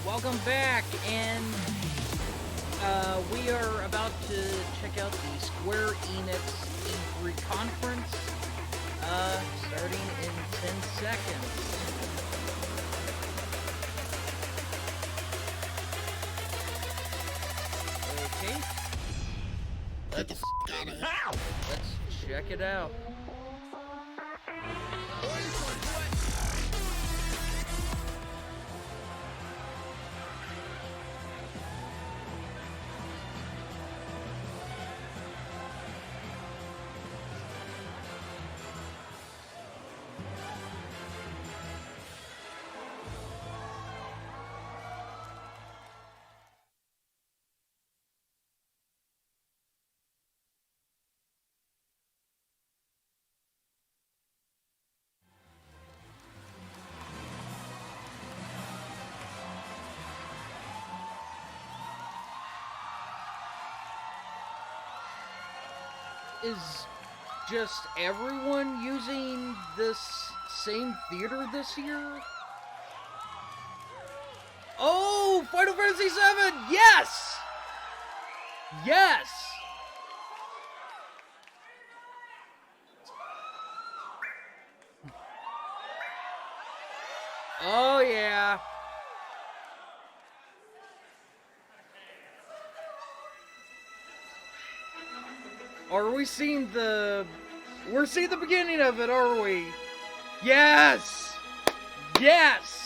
Welcome back, and we are about to check out the Square-Enix E3 conference, starting in 10 seconds. Okay. Let's check it out. Is just everyone using this same theater this year? Oh, Final Fantasy VII! Yes! Yes! Oh, yeah. Are we seeing the... We're seeing the beginning of it, are we? Yes! Yes!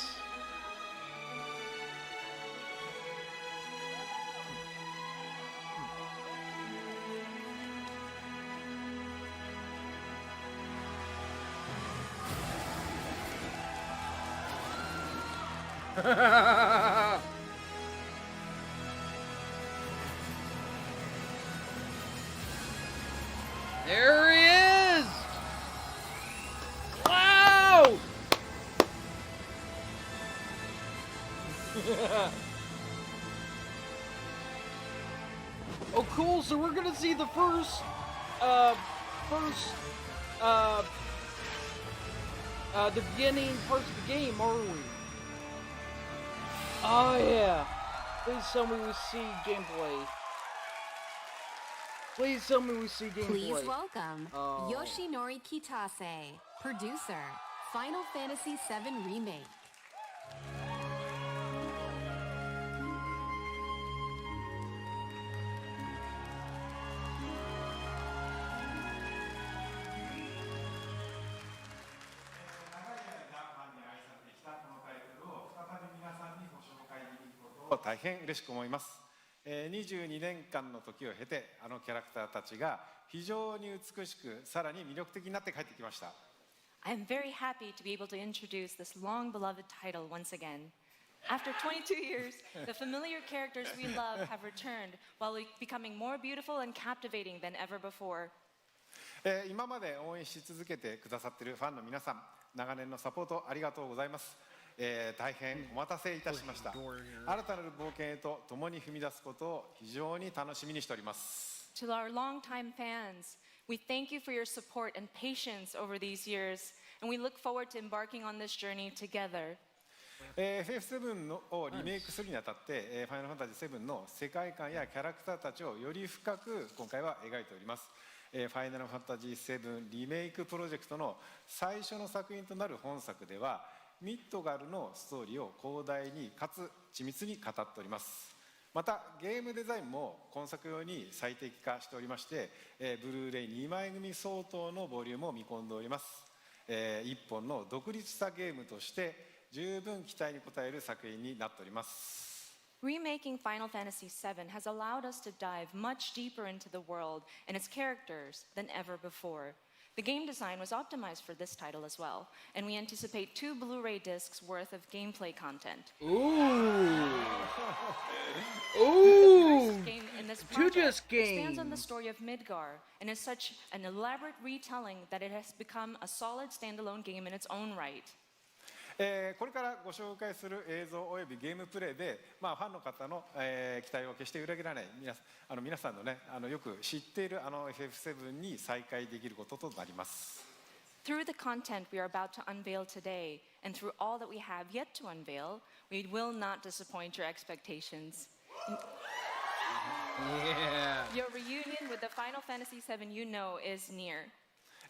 There he is! Wow! Oh, cool! So we're gonna see the first the beginning parts of the game, are we? Oh yeah! Please tell me we see gameplay. Please tell me we see gameplay. Please welcome Yoshinori Kitase, producer, Final Fantasy VII Remake. Oh, 大変嬉しく思います。22年間の時を経て、あのキャラクターたちが非常に美しく、さらに魅力的になって帰ってきました。I am very happy to be able to introduce this long-beloved title once again. After 22 years, the familiar characters we love have returned while becoming more beautiful and captivating than ever before. 今まで応援し続けてくださっているファンの皆さん、長年のサポートありがとうございます。大変お待たせいたしました。新たなる冒険へと共に踏み出すことを非常に楽しみにしております。To our longtime fans, we thank you for your support and patience over these years, and we look forward to embarking on this journey together. FF7 のをリメイクするにあたって、ファイナルファンタジー7の世界観やキャラクターたちをより深く今回は描いております。ファイナルファンタジー7リメイクプロジェクトの最初の作品となる本作では、ミッドガルのストーリーを広大にかつ緻密に語っております。またゲームデザインも今作用に最適化しておりまして、ブルーレイ2枚組相当のボリュームを見込んでおります。一本の独立したゲームとして十分期待に応える作品になっております。Remaking Final Fantasy VII has allowed us to dive much deeper into the world and its characters than ever before. The game design was optimized for this title as well, and we anticipate 2 Blu-ray discs worth of gameplay content. Ooh. The Ooh. first game in this Two project disc expands on the games. story of Midgar and is such an elaborate retelling that it has become a solid standalone game in its own right. これからご紹介する映像およびゲームプレイで、ファンの方の、期待を決して裏切らない皆さんのね、よく知っているFF7 に再会できることとなります。Through the content we are about to unveil today, and through all that we have yet to unveil, we will not disappoint your expectations. Yeah. Your reunion with the Final Fantasy VII you know is near.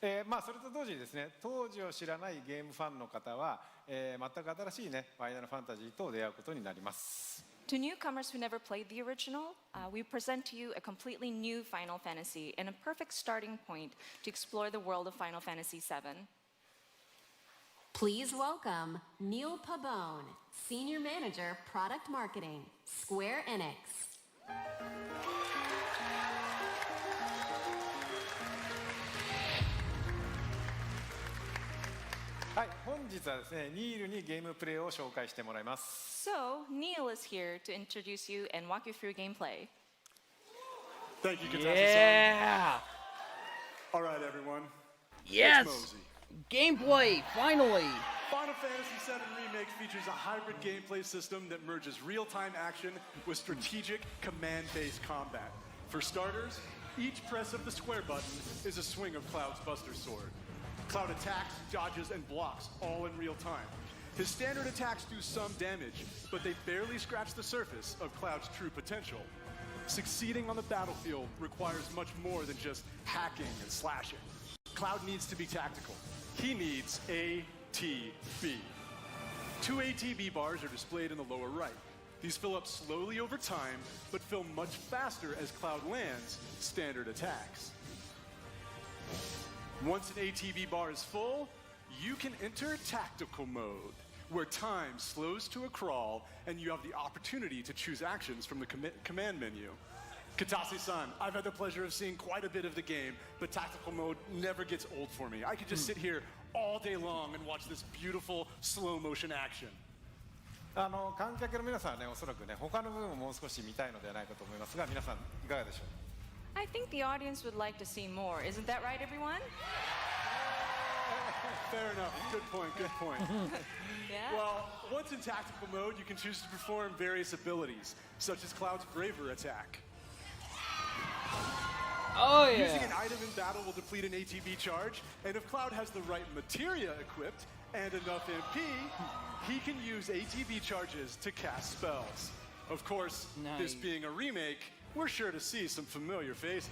それと同時にですね、当時を知らないゲームファンの方は、全く新しいね、ファイナルファンタジーと出会うことになります。To newcomers who never played the original, we present to you a completely new Final Fantasy and a perfect starting point to explore the world of Final Fantasy VII. Please welcome Neil Pabone, Senior Manager, Product Marketing, Square-Enix. はい、本日はですね、ニールにゲームプレイを紹介してもらいます。So, Neil is here to introduce you and walk you through gameplay. Thank you, Katasa-san. Yeah. All right, everyone. Yes. It's Mosey. Gameplay, finally. Final Fantasy VII Remake features a hybrid gameplay system that merges real-time action with strategic command-based combat. For starters, each press of the square button is a swing of Cloud's Buster Sword. Cloud attacks, dodges, and blocks all in real time. His standard attacks do some damage, but they barely scratch the surface of Cloud's true potential. Succeeding on the battlefield requires much more than just hacking and slashing. Cloud needs to be tactical. He needs ATB. 2 ATB bars are displayed in the lower right. These fill up slowly over time, but fill much faster as Cloud lands standard attacks. Once an ATB bar is full, you can enter tactical mode, where time slows to a crawl and you have the opportunity to choose actions from the command menu. Katase-san, I've had the pleasure of seeing quite a bit of the game, but tactical mode never gets old for me. I could just sit here all day long and watch this beautiful slow motion action. 観客の皆さんはね、おそらくね、他の部分をもう少し見たいのではないかと思いますが、皆さんいかがでしょう。I think the audience would like to see more. Isn't that right, everyone? Fair enough. Good point, good point. Yeah? Well, once in tactical mode, you can choose to perform various abilities, such as Cloud's Braver attack. Oh yeah. Using an item in battle will deplete an ATB charge, and if Cloud has the right materia equipped and enough MP, he can use ATB charges to cast spells. Of course, this Nice. being a remake, we're sure to see some familiar faces.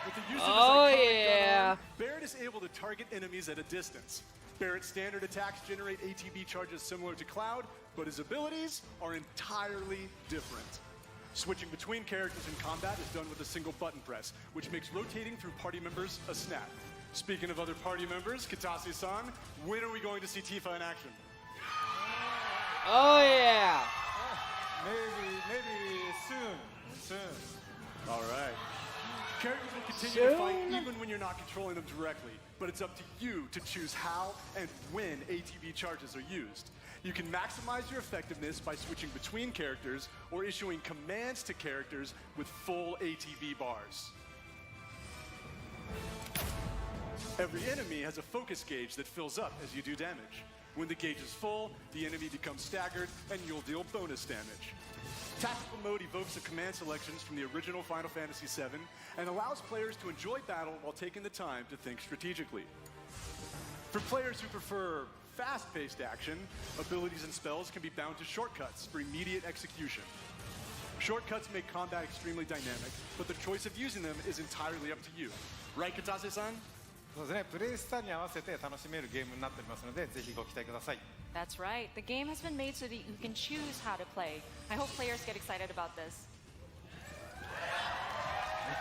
With the use of Oh, his iconic yeah. gun arm, Barrett is able to target enemies at a distance. Barrett's standard attacks generate ATB charges similar to Cloud, but his abilities are entirely different. Switching between characters in combat is done with a single button press, which makes rotating through party members a snap. Speaking of other party members, Katase-san, when are we going to see Tifa in action? Oh yeah. Maybe soon. All right. Characters will continue to fight Soon? even when you're not controlling them directly, but it's up to you to choose how and when ATB charges are used. You can maximize your effectiveness by switching between characters or issuing commands to characters with full ATB bars. Every enemy has a focus gauge that fills up as you do damage. When the gauge is full, the enemy becomes staggered and you'll deal bonus damage. Tactical mode evokes the command selections from the original Final Fantasy VII and allows players to enjoy battle while taking the time to think strategically. For players who prefer fast-paced action, abilities and spells can be bound to shortcuts for immediate execution. Shortcuts make combat extremely dynamic, but the choice of using them is entirely up to you. Right, Katase-san? そうですね、プレイスタイルに合わせて楽しめるゲームになっておりますので、ぜひご期待ください。 That's right. The game has been made so that you can choose how to play. I hope players get excited about this.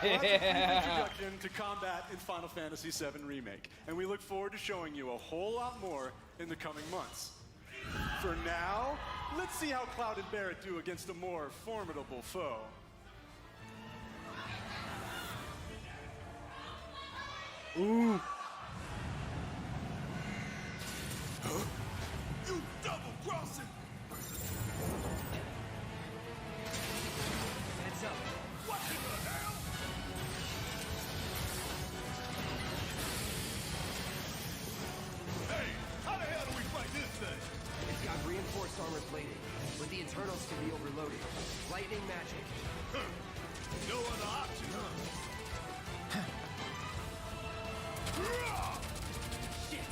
Well, that's a brief introduction to combat in Final Fantasy VII Remake, and we look forward to showing you a whole lot more in the coming months. For now, let's see how Cloud and Barrett do against a more formidable foe. Ooh. You double-crossing! Heads up. What in the hell? Hey, how the hell do we fight this thing? It's got reinforced armor plating, but the internals can be overloaded. Lightning magic. No other option, huh? Shit.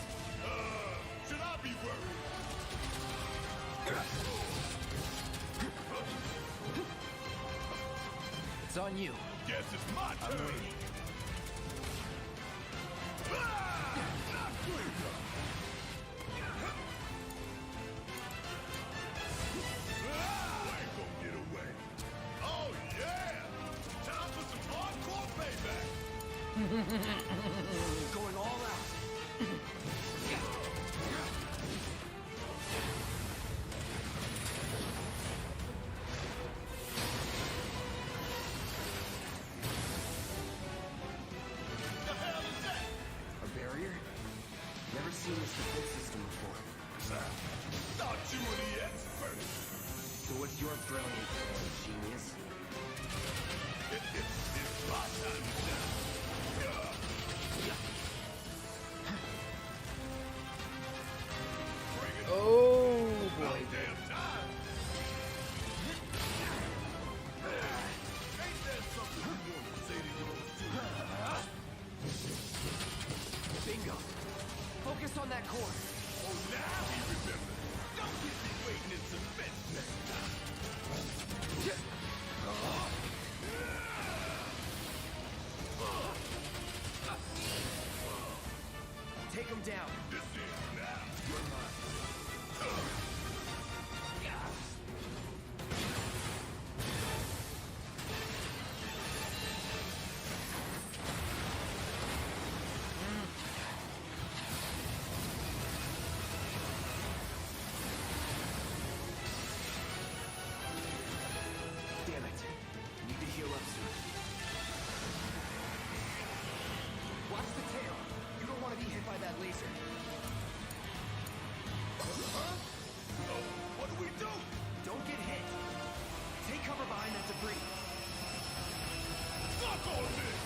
Should I be worried? It's on you. Guess it's my turn. I'm waiting. Not good. Ain't gonna get away. Oh yeah! Time for some hardcore payback. Going all out. The hell is that? A barrier? Never seen this defense system before. Thought you were the expert. So what's your brilliant plan, genius? It's my time to shine. Bring it on. Oh boy. About damn time. Ain't that something you want to say to yours too? Bingo. Focus on that cord. Oh, now he remembers. Don't get me waiting in suspense next time. Take him down. This is now. You're mine. Damn it. Need to heal up soon. Watch the tail. You don't want to be hit by that laser. What do we do? Don't get hit. Take cover behind that debris. Fuck all this.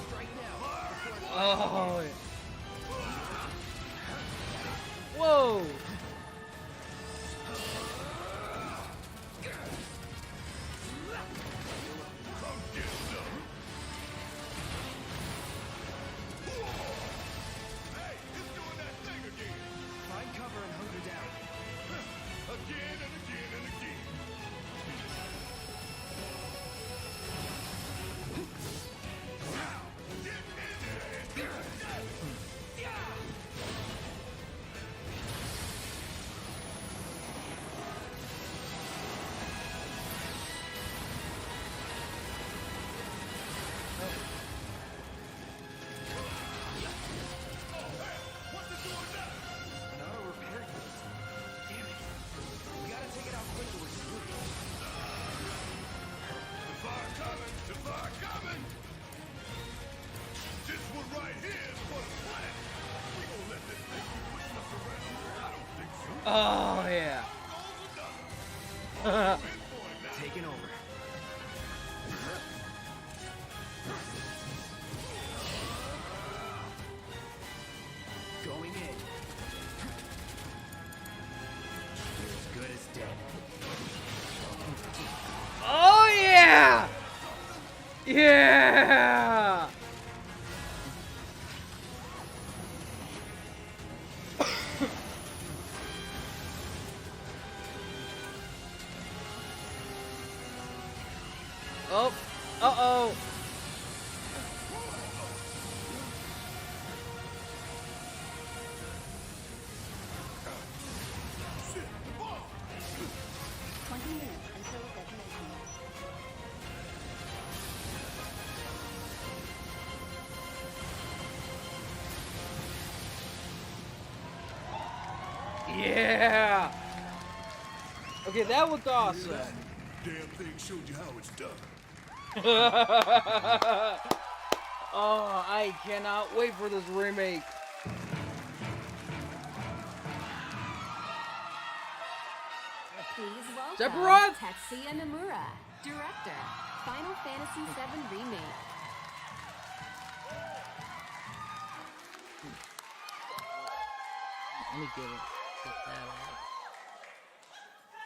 Strike now. Oh. Whoa. Come get some. Hey, it's doing that thing again. Find cover and hunker down. Again and again and again. Now, get in there. What's it doing now? An auto repair unit. Damn it. We gotta take it out quick or we're screwed. The fire coming! The fire coming! This one right here is for the planet. We gonna let this thing be pushing us around? I don't think so. Oh yeah. Goes another. In for it now. Taking over. Going in. You're as good as dead. Oh yeah. Yeah. Yeah. Okay, that looked awesome. Damn thing showed you how it's done. Oh, I cannot wait for this remake. Please welcome Sephiroth! Tetsuya Nomura, director, Final Fantasy VII Remake. Let me get that out.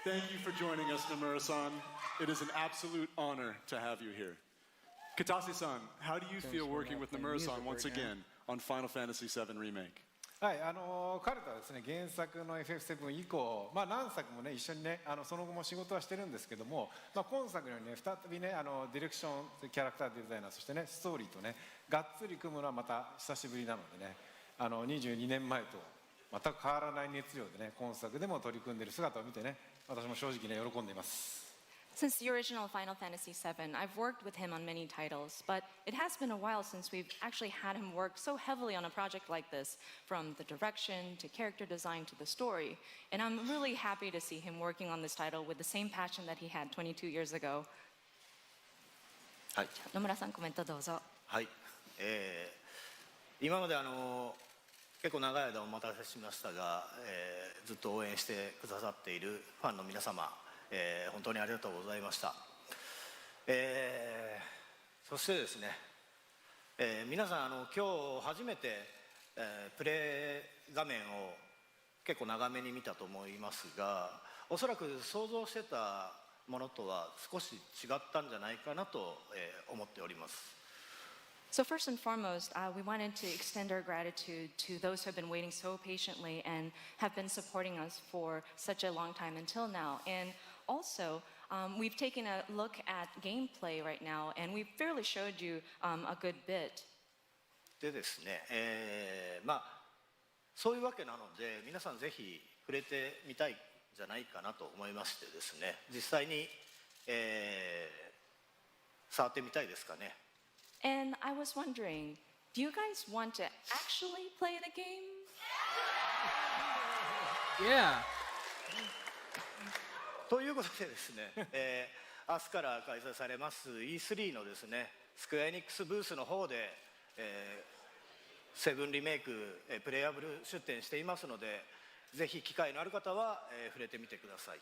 Thank you for joining us, Nomura-san. It is an absolute honor to have you here. Katase-san, how do you feel working with Nomura-san once again on Final Fantasy VII Remake? はい、彼とはですね、原作の FF7 以降、何作もね、一緒にね、その後も仕事はしてるんですけども、今作のようにね、再びね、ディレクション、キャラクターデザイナー、そしてね、ストーリーとね、がっつり組むのはまた久しぶりなのでね、22年前と全く変わらない熱量でね、今作でも取り組んでいる姿を見てね、私も正直ね、喜んでいます。Since the original Final Fantasy VII, I've worked with him on many titles, but it has been a while since we've actually had him work so heavily on a project like this, from the direction to character design to the story. And I'm really happy to see him working on this title with the same passion that he had 22 years ago. はい、野村さん、コメントどうぞ。はい、今まで結構長い間お待たせしましたが、ずっと応援してくださっているファンの皆様、本当にありがとうございました。そしてですね、皆さん今日初めて、プレイ画面を結構長めに見たと思いますが、おそらく想像してたものとは少し違ったんじゃないかなと、思っております。So first and foremost, we wanted to extend our gratitude to those who have been waiting so patiently and have been supporting us for such a long time until now. And also, we've taken a look at gameplay right now, and we've fairly showed you a good bit. でですね、そういうわけなので、皆さんぜひ触れてみたいんじゃないかなと思いましてですね、実際に、触ってみたいですかね。And I was wondering, do you guys want to actually play the game? Yeah. ということでですね、明日から開催されます E3 のですね、スクエアエニックスブースの方で、セブンリメイク、プレイアブル出展していますので、ぜひ機会のある方は、触れてみてください。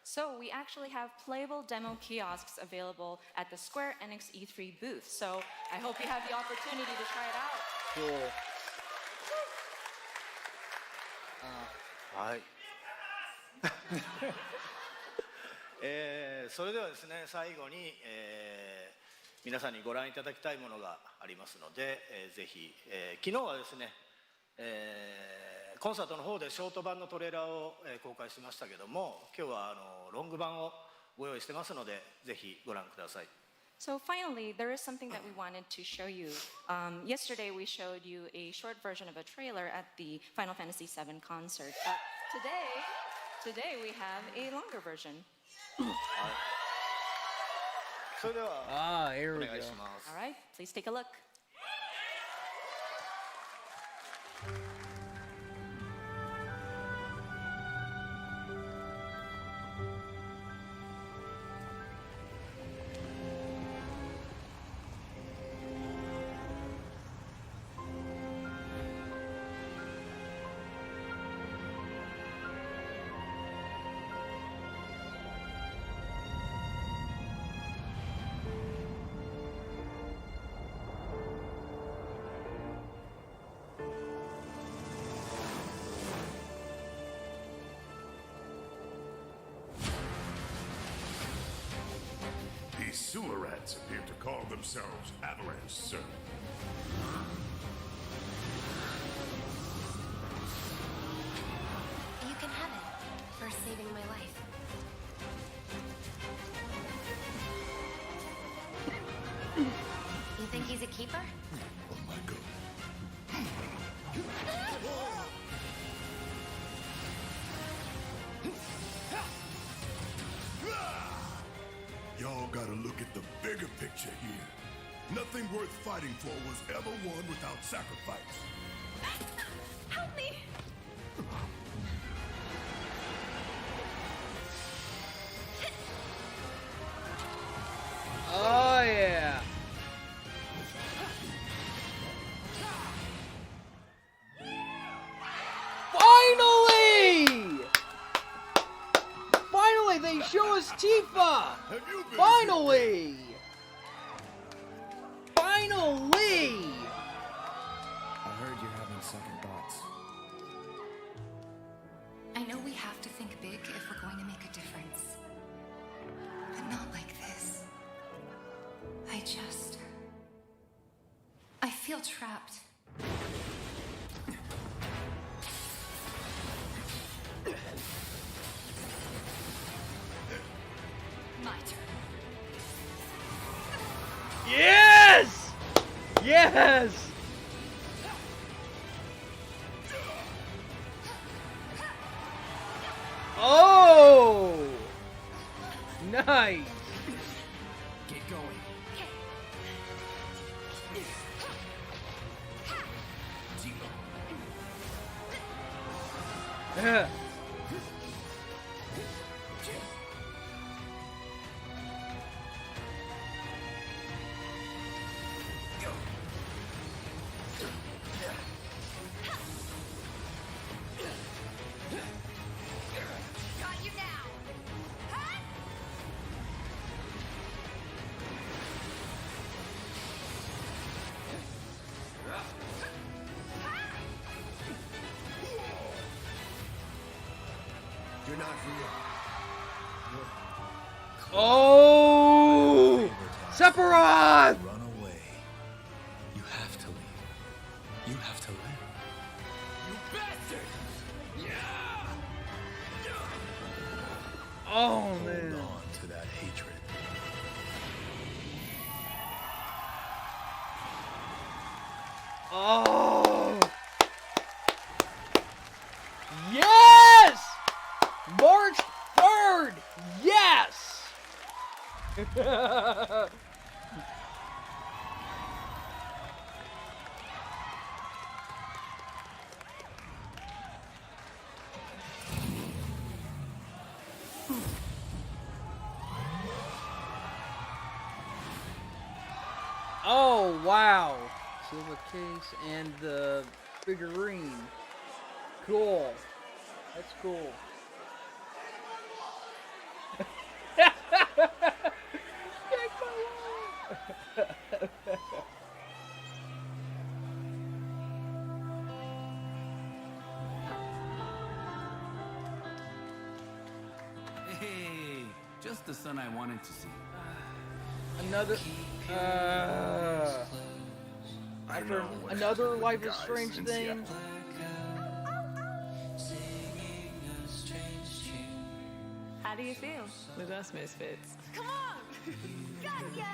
So we actually have playable demo kiosks available at the Square-Enix E3 booth. So I hope you have the opportunity to try it out. Cool. はい。それではですね、最後に、皆さんにご覧いただきたいものがありますので、ぜひ、昨日はですね、コンサートの方でショート版のトレーラーを、公開しましたけども、今日はロング版をご用意してますので、ぜひご覧ください。So finally, there is something that we wanted to show you. Yesterday, we showed you a short version of a trailer at the Final Fantasy VII concert. But today we have a longer version. それでは、here お we 願い go. します。 All right, please take a look. These sewer rats appear to call themselves Avalanche, sir. You can have it for saving my life. You think he's a keeper? Oh my god. Y'all gotta look at the bigger picture here. Nothing worth fighting for was ever won without sacrifice. Help me! Yay! Show us Tifa! Have you been Finally! Finally! I heard you're having second thoughts. I know we have to think big if we're going to make a difference. But not like this. I feel trapped. My turn. Yes! Yes! Oh! Nice! Get going. Got you now. You're not real. Oh! Sephiroth! Run away. You have to leave. You have to leave. You bastard! Oh, Hold man. on to that hatred. Oh! Yes! March 3rd! Yes! Oh, wow. Silver case and the figurine. Cool. That's cool. Hey, just the son I wanted to see. Another, after another Life is Strange thing. How do you feel with us misfits? Come on! Gotcha!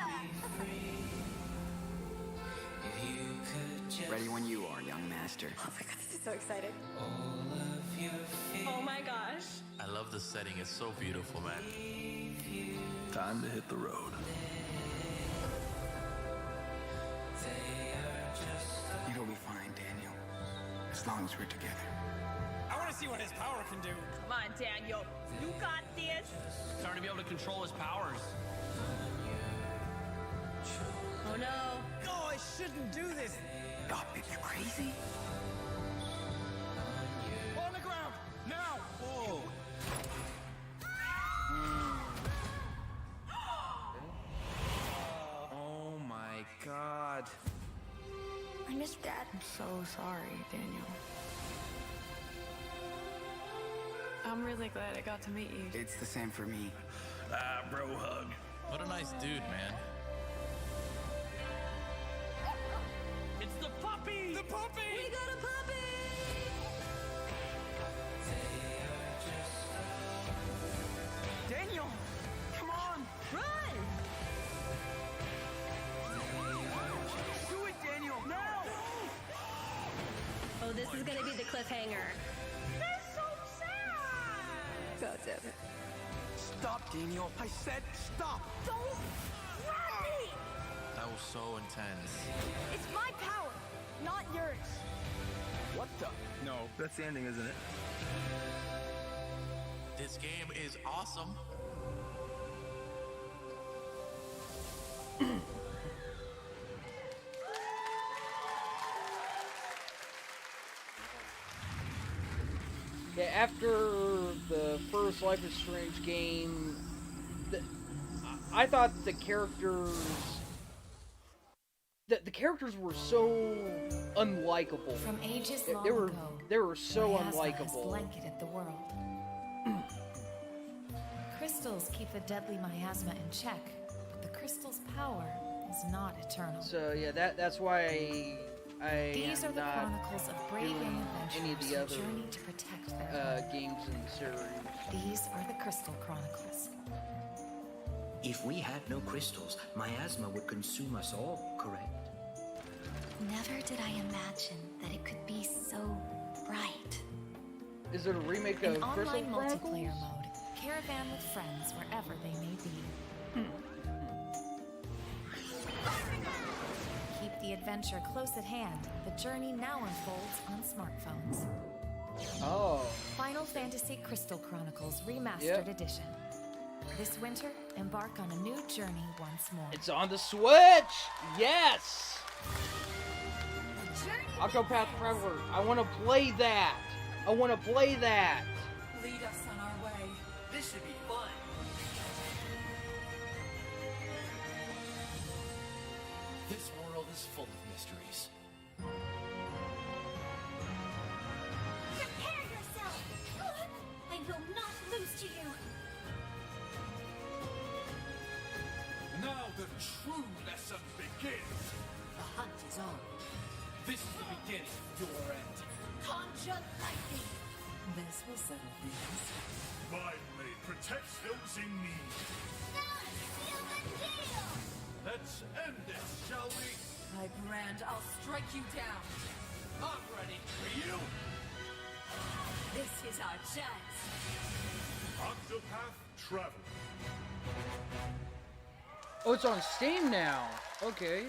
Ready when you are, young master. Oh my god, this is so exciting. Oh my gosh. I love the setting. It's so beautiful, man. Time to hit the road. It'll be fine, Daniel. As long as we're together. I want to see what his power can do. Come on, Daniel. You got this. Starting to be able to control his powers. Oh no. No, I shouldn't do this. Stop it, you crazy? On the ground, now. Oh. Oh my god. I miss Dad. I'm so sorry, Daniel. I'm really glad I got to meet you. It's the same for me. Ah, bro hug. What a nice dude, man. It's the puppy! The puppy! We got a puppy! Daniel! Come on! Run! Do it, Daniel! Now! Oh, this is gonna be the cliffhanger. That's so sad! God damn it. Stop, Daniel! I said stop! Don't grab me! That was so intense. It's my power, not yours. What the? No, that's the ending, isn't it? This game is awesome. Yeah, after the first Life is Strange game, I thought the characters were so unlikable. From ages long they were so miasma has unlikable. blanketed the world. Crystals keep the deadly miasma in check, but the crystal's power is not eternal. So yeah, that's why These are the chronicles of brave young any of adventurers the who other journey to protect their games in the series. These are the Crystal Chronicles. If we had no crystals, miasma would consume us all, correct? Never did I imagine that it could be so bright. Is it a remake In of Crystal online Chronicles? multiplayer mode, caravan with friends wherever they may be. Keep the adventure close at hand. The journey now unfolds on smartphones. Oh. Final Fantasy Crystal Chronicles Remastered Edition. This winter, embark on a new journey once more. It's on the Switch! Yes! Octopath Traveler. I want to play that! I want to play that! Lead us on our way. This should be fun. This world is full of mysteries. Prepare yourself! I will not lose to you! Now the true lesson begins. The hunt is on. This is the beginning of your end. Conjure lightning! This will settle things. My blade protects those in need. Now seal the deal! Let's end this, shall we? My brand, I'll strike you down. I'm ready for you. This is our chance. Octopath Traveler. Oh, it's on Steam now. Okay.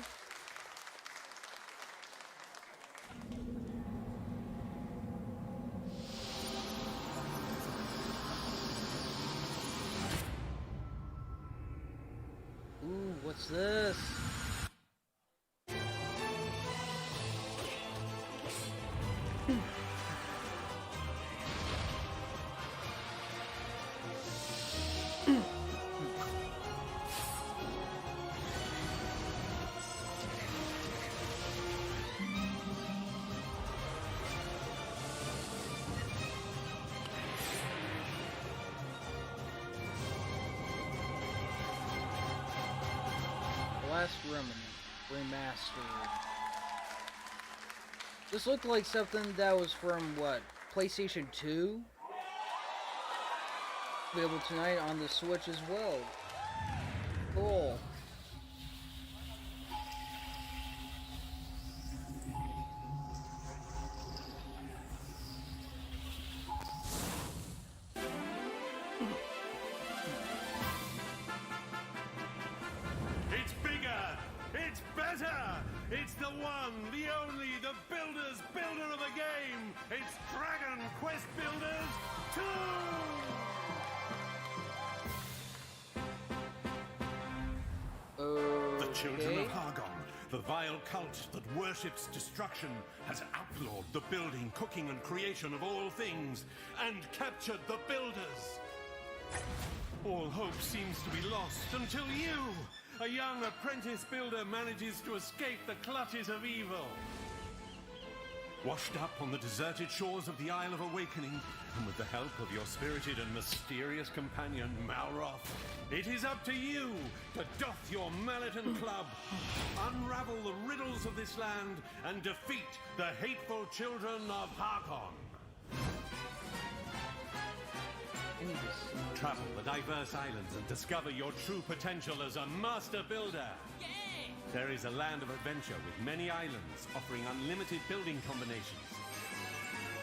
Ooh, what's this? Last Remnant Remastered. This looked like something that was from, what, PlayStation 2? Available tonight on the Switch as well. Cool. It's bigger! It's better! It's the one, the only, the builder of the game! It's Dragon Quest Builders 2! The children of Hargon, the vile cult that worships destruction, has outlawed the building, cooking, and creation of all things, and captured the builders. All hope seems to be lost until you, a young apprentice builder, manages to escape the clutches of evil. Washed up on the deserted shores of the Isle of Awakening, and with the help of your spirited and mysterious companion, Malroth, it is up to you to doff your mallet and club, unravel the riddles of this land, and defeat the hateful children of Harkon. Travel the diverse islands and discover your true potential as a master builder. There is a land of adventure with many islands offering unlimited building combinations.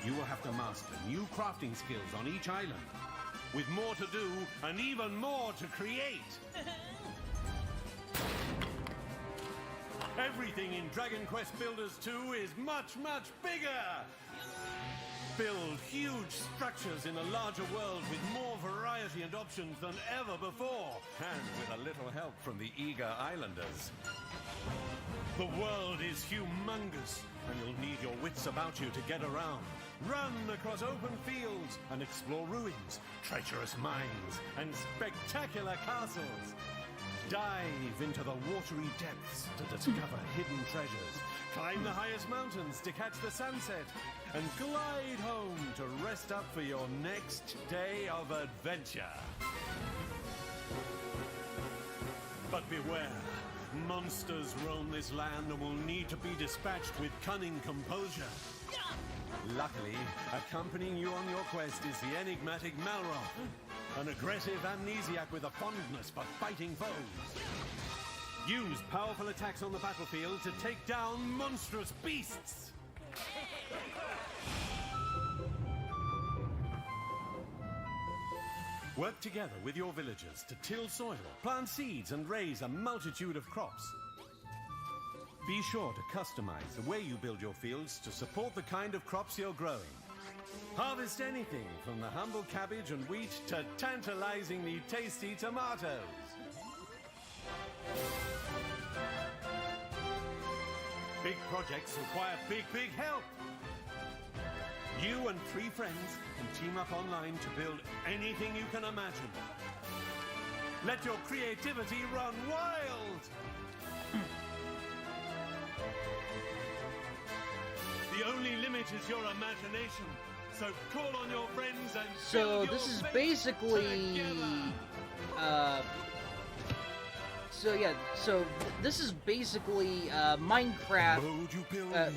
You will have to master new crafting skills on each island, with more to do and even more to create. Everything in Dragon Quest Builders 2 is much, much bigger! Build huge structures in a larger world with more variety and options than ever before, and with a little help from the eager islanders. The world is humongous, and you'll need your wits about you to get around. Run across open fields and explore ruins, treacherous mines, and spectacular castles. Dive into the watery depths to discover hidden treasures. Climb the highest mountains to catch the sunset. And glide home to rest up for your next day of adventure. But beware, monsters roam this land and will need to be dispatched with cunning composure. Luckily, accompanying you on your quest is the enigmatic Malroth, an aggressive amnesiac with a fondness for fighting foes. Use powerful attacks on the battlefield to take down monstrous beasts. Work together with your villagers to till soil, plant seeds, and raise a multitude of crops. Be sure to customize the way you build your fields to support the kind of crops you're growing. Harvest anything from the humble cabbage and wheat to tantalizingly tasty tomatoes. Big projects require big help. You and 3 friends can team up online to build anything you can imagine. Let your creativity run wild! The only limit is your imagination. So call on your friends and so this is basically this is basically Minecraft,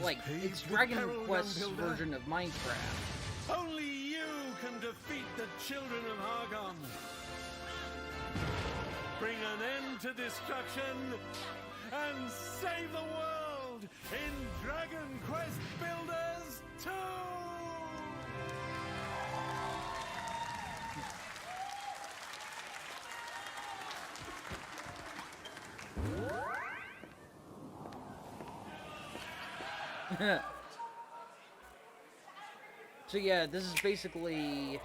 like it's Dragon Quest's version of Minecraft. Only you can defeat the children of Hargon. Bring an end to destruction and save the world in Dragon Quest Builders 2! So yeah, this is basically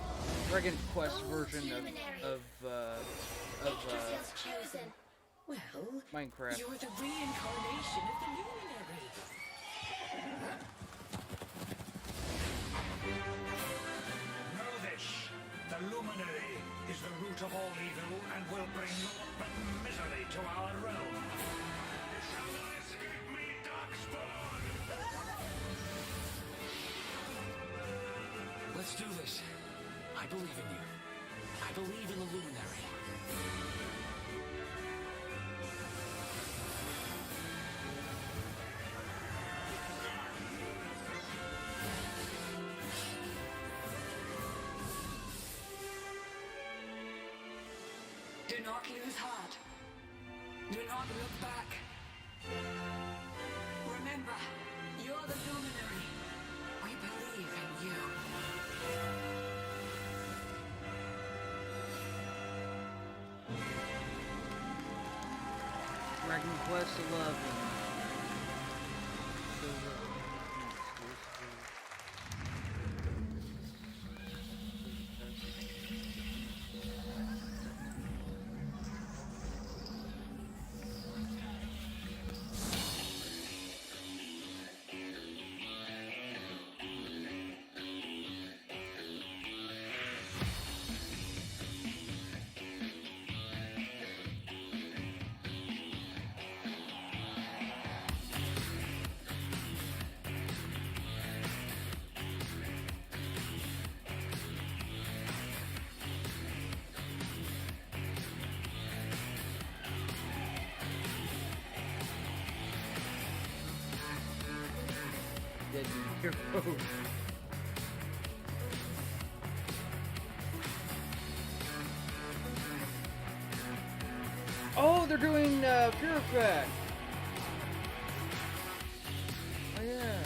Dragon Quest version of Well, Minecraft. you're the reincarnation of the luminary. Know this. The luminary is the root of all evil and will bring naught but misery to our realm. You shall not escape me, Darkspawn! Let's do this. I believe in you. I believe in the luminary. Do not lose heart. Do not look back. Remember, you're the luminary. We believe in you. Dragon Quest 11. Hero. Oh, they're doing Pure Effect. Oh yeah.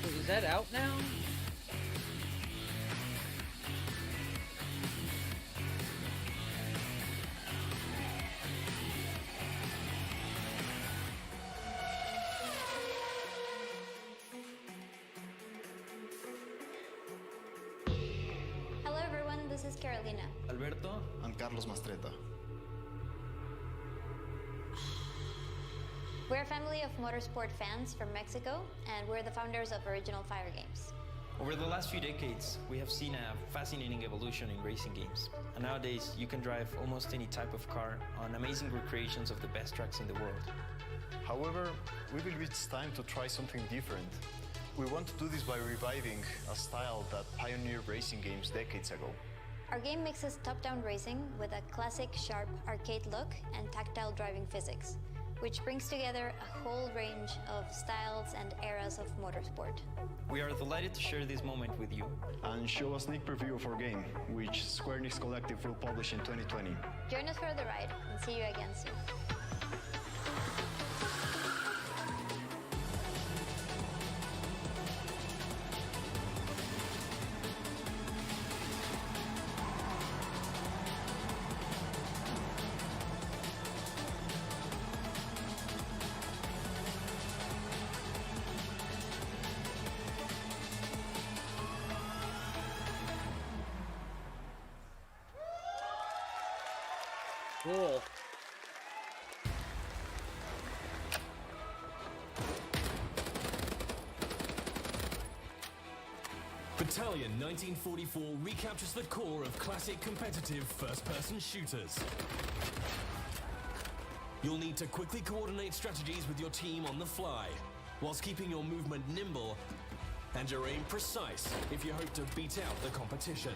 Wait, is that out now? Hello everyone, this is Carolina. Alberto. I'm Carlos Mastreta. We're a family of motorsport fans from Mexico, and we're the founders of Original Fire Games. Over the last few decades, we have seen a fascinating evolution in racing games. And nowadays, you can drive almost any type of car on amazing recreations of the best tracks in the world. However, we believe it's time to try something different. We want to do this by reviving a style that pioneered racing games decades ago. Our game mixes top-down racing with a classic, sharp arcade look and tactile driving physics, which brings together a whole range of styles and eras of motorsport. We are delighted to share this moment with you. And show a sneak preview of our game, which Square-Enix Collective will publish in 2020. Join us for the ride, and see you again soon. Cool. Battalion 1944 recaptures the core of classic competitive first-person shooters. You'll need to quickly coordinate strategies with your team on the fly, whilst keeping your movement nimble and your aim precise if you hope to beat out the competition.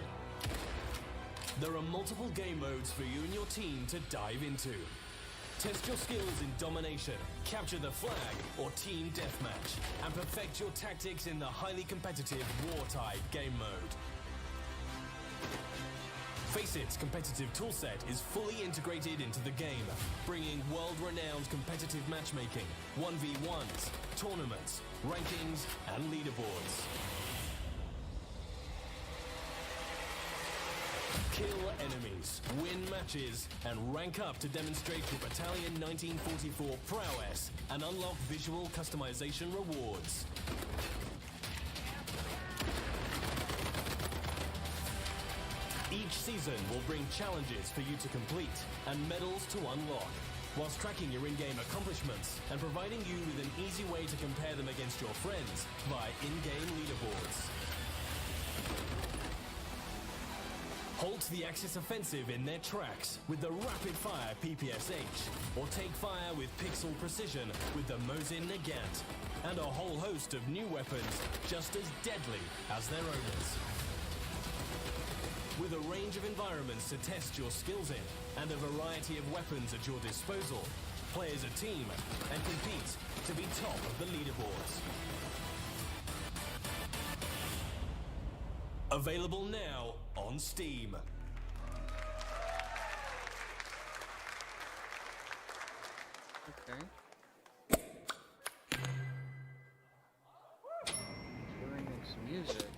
There are multiple game modes for you and your team to dive into. Test your skills in domination, capture the flag, or team deathmatch, and perfect your tactics in the highly competitive Wartide game mode. Face It's competitive toolset is fully integrated into the game, bringing world-renowned competitive matchmaking, 1v1s, tournaments, rankings, and leaderboards. Kill enemies, win matches, and rank up to demonstrate your Battalion 1944 prowess and unlock visual customization rewards. Each season will bring challenges for you to complete and medals to unlock, whilst tracking your in-game accomplishments and providing you with an easy way to compare them against your friends via in-game leaderboards. Halt the Axis offensive in their tracks with the rapid-fire PPSH, or take fire with pixel precision with the Mosin Nagant, and a whole host of new weapons just as deadly as their owners. With a range of environments to test your skills in, and a variety of weapons at your disposal, play as a team and compete to be top of the leaderboards. Available now on Steam. Okay. Square-Enix music.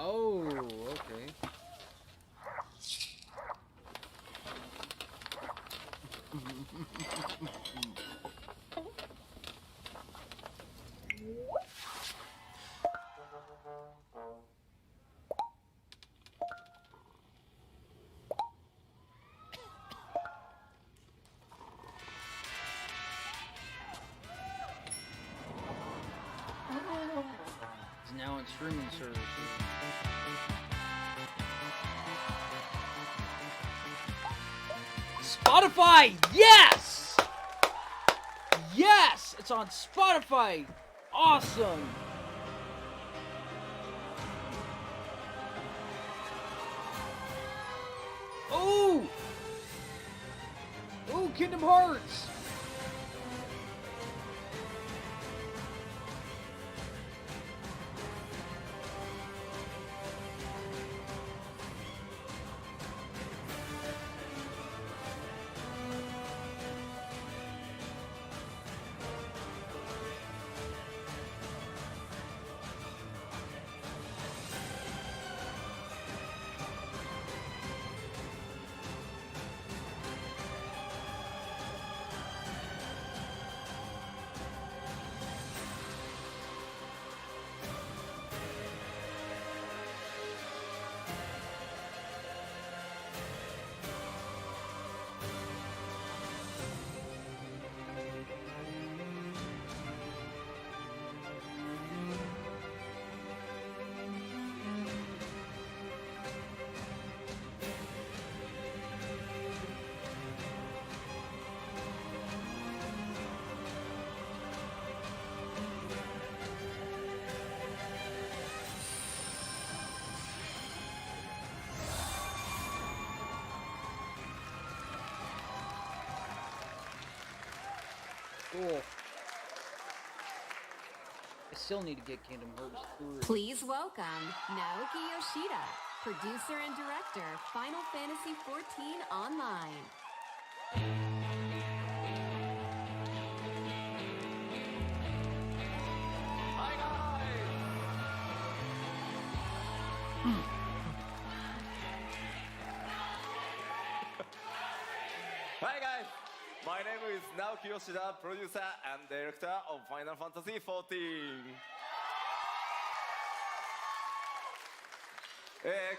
Oh, okay. It's now on streaming services. Spotify! Yes! Yes! It's on Spotify! Awesome! Oh! Oh, Kingdom Hearts! Cool. I still need to get Kingdom Hearts 3. Please welcome Naoki Yoshida, producer and director, Final Fantasy XIV Online. Hi guys! Hi guys! My name is Naoki Yoshida, producer and director of Final Fantasy XIV.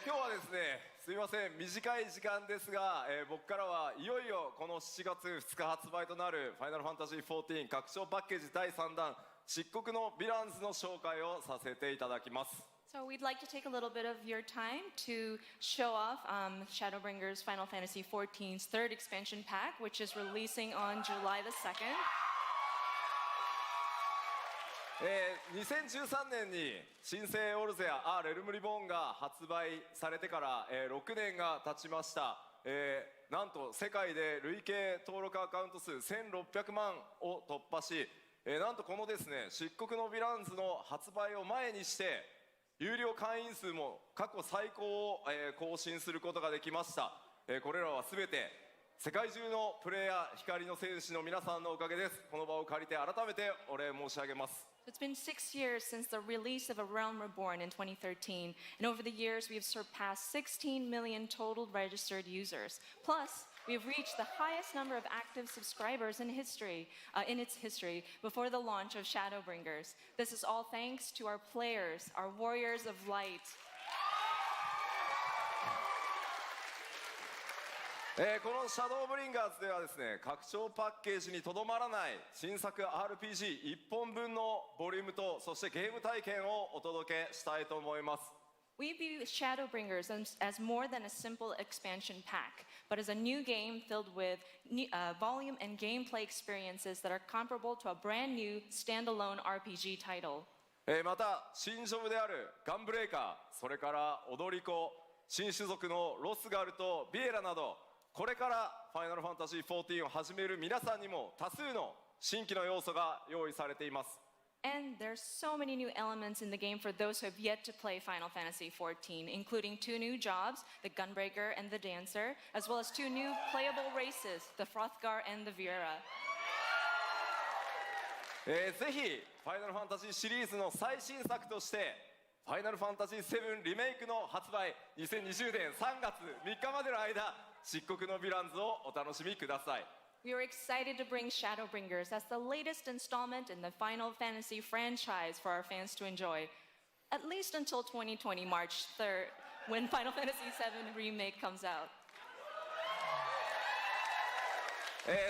今日はですね、すみません、短い時間ですが、僕からはいよいよこの7月2日発売となるファイナルファンタジー14拡張パッケージ第3弾漆黒のヴィランズの紹介をさせていただきます。So we'd like to take a little bit of your time to show off Shadowbringers Final Fantasy XIV's third expansion pack, which is releasing on July the 2nd. 2013年に新生オルゼア・レルムリボーンが発売されてから、6年が経ちました。なんと世界で累計登録アカウント数1600万を突破し、なんとこのですね漆黒のヴィランズの発売を前にして有料会員数も過去最高を、更新することができました。これらは全て世界中のプレイヤー光の戦士の皆さんのおかげです。この場を借りて改めてお礼申し上げます。It's been 6 years since the release of A Realm Reborn in 2013, and over the years we have surpassed 16 million total registered users. Plus, we have reached the highest number of active subscribers in its history before the launch of Shadowbringers. This is all thanks to our players, our warriors of light. このシャドーブリンガーズではですね拡張パッケージにとどまらない新作 RPG1 本分のボリュームとそしてゲーム体験をお届けしたいと思います。 We view Shadowbringers as more than a simple expansion pack, but as a new game filled with volume and gameplay experiences that are comparable to a brand new standalone RPG title. また新ジョブであるガンブレーカー、それから踊り子、新種族のロスガルとビエラなどこれからファイナルファンタジー14を始める皆さんにも多数の新規の要素が用意されています。 And there's so many new elements in the game for those who have yet to play Final Fantasy XIV, including 2 new jobs, the Gunbreaker and the Dancer, as well as 2 new playable races, the Frothgar and the Viera. ぜひファイナルファンタジーシリーズの最新作としてファイナルファンタジー7リメイクの発売2020年3月3日までの間漆黒のヴィランズをお楽しみください。 We are excited to bring Shadowbringers as the latest installment in the Final Fantasy franchise for our fans to enjoy, at least until 2020 March 3rd, when Final Fantasy VII Remake comes out.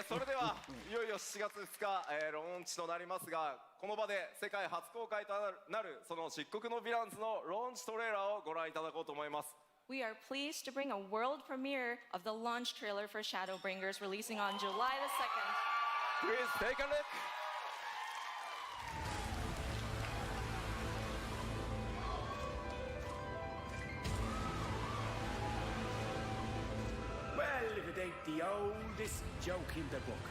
それではいよいよ7月2日、ローンチとなりますが、この場で世界初公開となるその漆黒のヴィランズのローンチトレーラーをご覧いただこうと思います。 We are pleased to bring a world premiere of the launch trailer for Shadowbringers releasing on July the 2nd. Please take a look. Well, if it ain't the oldest joke in the book.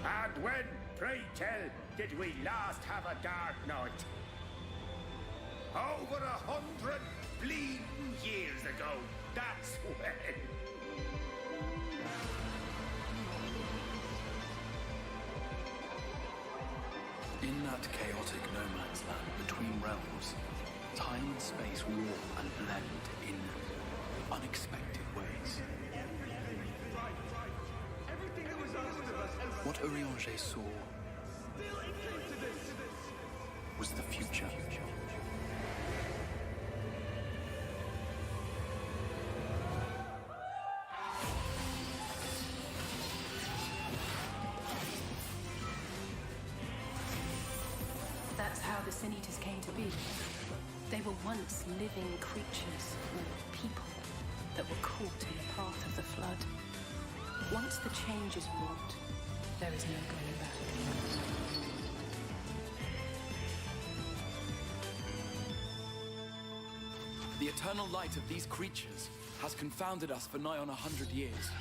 And when, pray tell, did we last have a dark night? Over 100 bleeding years ago, that's when. In that chaotic no man's land between realms, time and space warp and blend in unexpected ways. What Urianger saw was the future. That's how the Sin Eaters came to be. They were once living creatures, or people, that were caught in the path of the flood. Once the change is wrought, there is no going back. The eternal light of these creatures has confounded us for nigh on 100 years.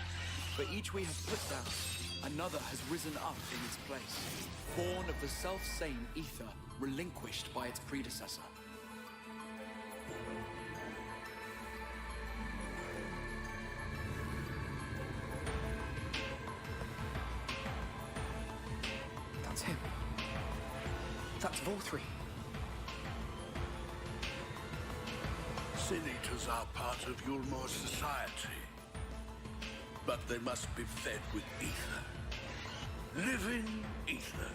For each we have put down, Another has risen up in its place, born of the self-same ether relinquished by its predecessor. That's him. That's Volthree. Sin Eaters are part of Yulmor's society. But they must be fed with ether. Living ether.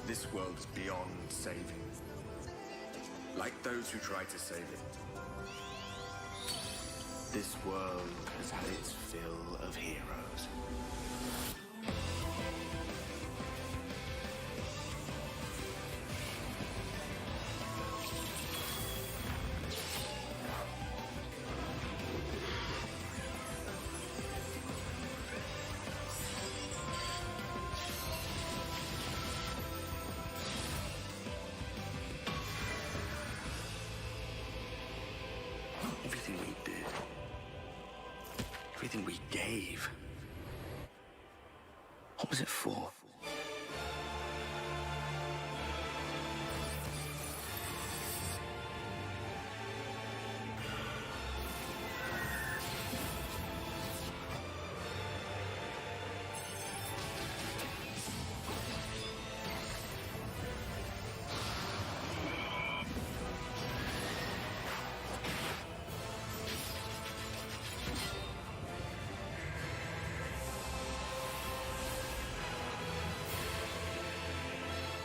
This world is beyond saving. Like those who try to save it. This world has had its fill of heroes. Everything we did, everything we gave, what was it for?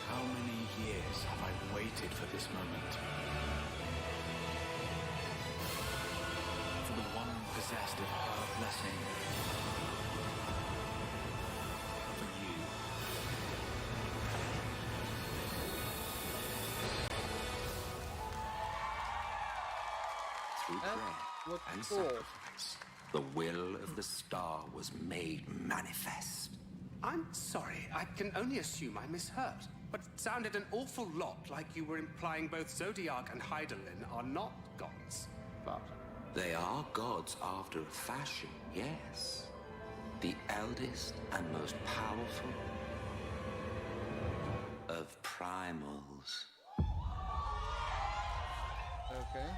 How many years have I waited for this moment? For the one possessed of her blessing. For you. Through prayer and sacrifice, the will of the star was made manifest. I'm sorry, I can only assume I misheard. But it sounded an awful lot like you were implying both Zodiac and Hydaelyn are not gods. But They are gods after a fashion, yes. The eldest and most powerful of primals. Okay.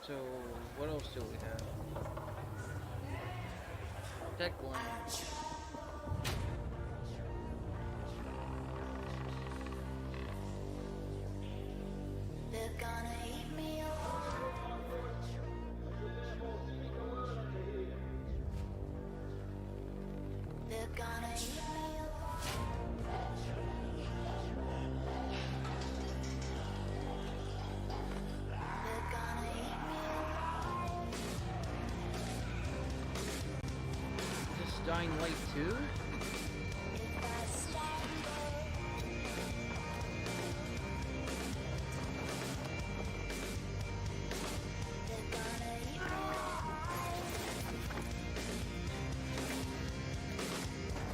So, what else do we have? Tech Lane. They're gonna eat me alive. They're gonna eat me alive. They're gonna eat me alive. Is this Dying Light 2? If I stumble, they're gonna eat me alive.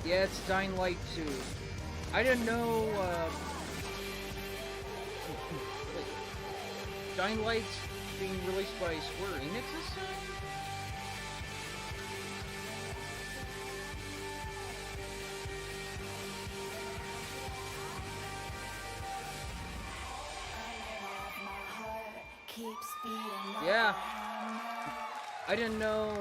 Yeah, it's Dying Light 2. I didn't know, wait. Dying Light's being released by Square-Enix this time? Keeps beating Yeah. I didn't know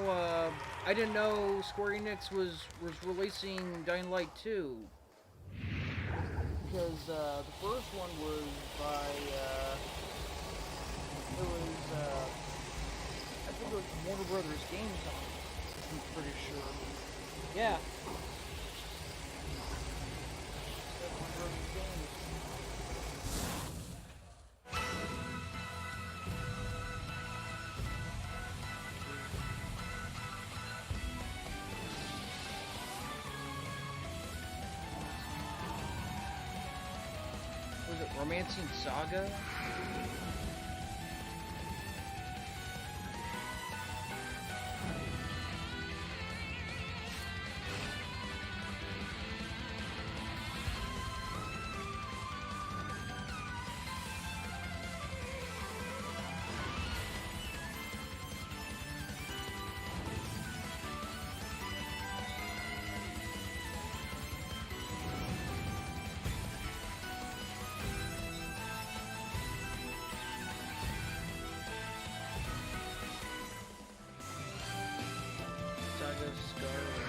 Square Enix was releasing Dying Light 2. Because the first one was by I think it was Warner Brothers Games, I'm pretty sure. Yeah. Warner Brothers Games. Romancing Saga? Saga Scar.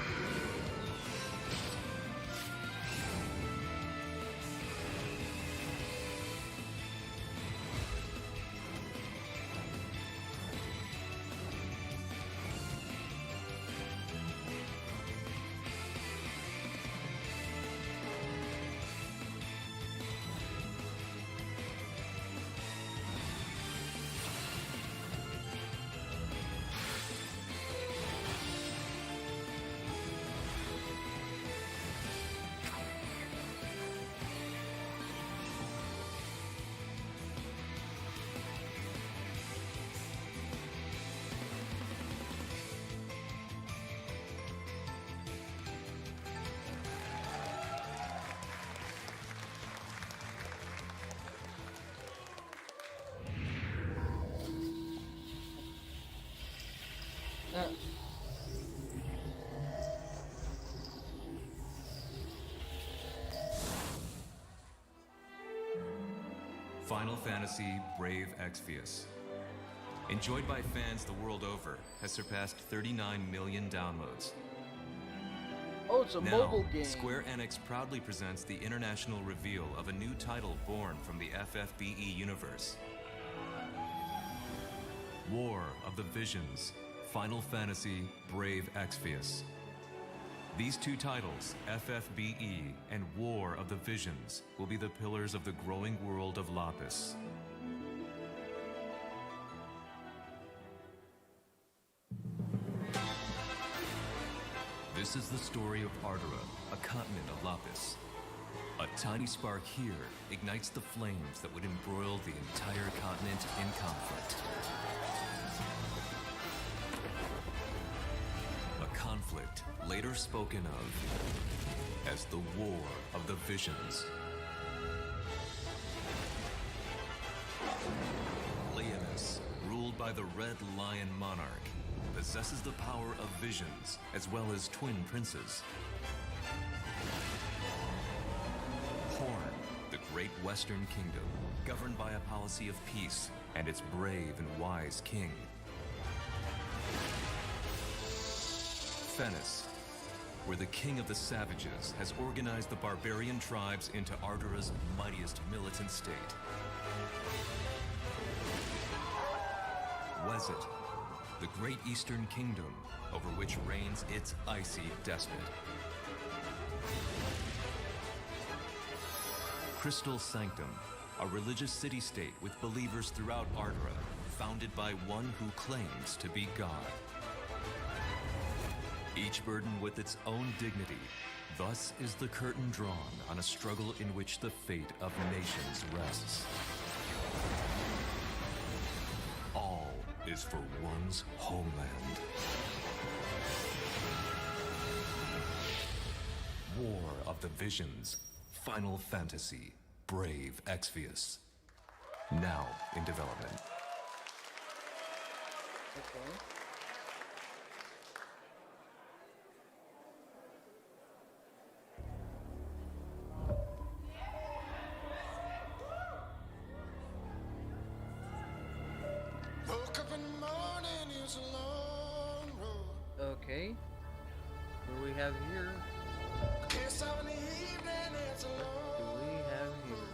Final Fantasy Brave Exvius. Enjoyed by fans the world over, has surpassed 39 million downloads. Oh, it's a Now, mobile game. Square-Enix proudly presents the international reveal of a new title born from the FFBE universe. War of the Visions, Final Fantasy Brave Exvius. These two titles, FFBE and War of the Visions, will be the pillars of the growing world of Lapis. This is the story of Ardua, a continent of Lapis. A tiny spark here ignites the flames that would embroil the entire continent in conflict. A conflict later spoken of as the War of the Visions. Leonis, ruled by the Red Lion Monarch, possesses the power of visions as well as twin princes. Horn, the great Western Kingdom, governed by a policy of peace and its brave and wise king. Fennis, where the king of the savages has organized the barbarian tribes into Ardura's mightiest militant state. Wezet, the great Eastern Kingdom, over which reigns its icy despot. Crystal Sanctum, a religious city-state with believers throughout Ardura, founded by one who claims to be God. Each burdened with its own dignity, thus is the curtain drawn on a struggle in which the fate of nations rests. All is for one's homeland. War of the Visions, Final Fantasy, Brave Exvius. Now in development. Okay. Okay. What do we have here? What do we have here?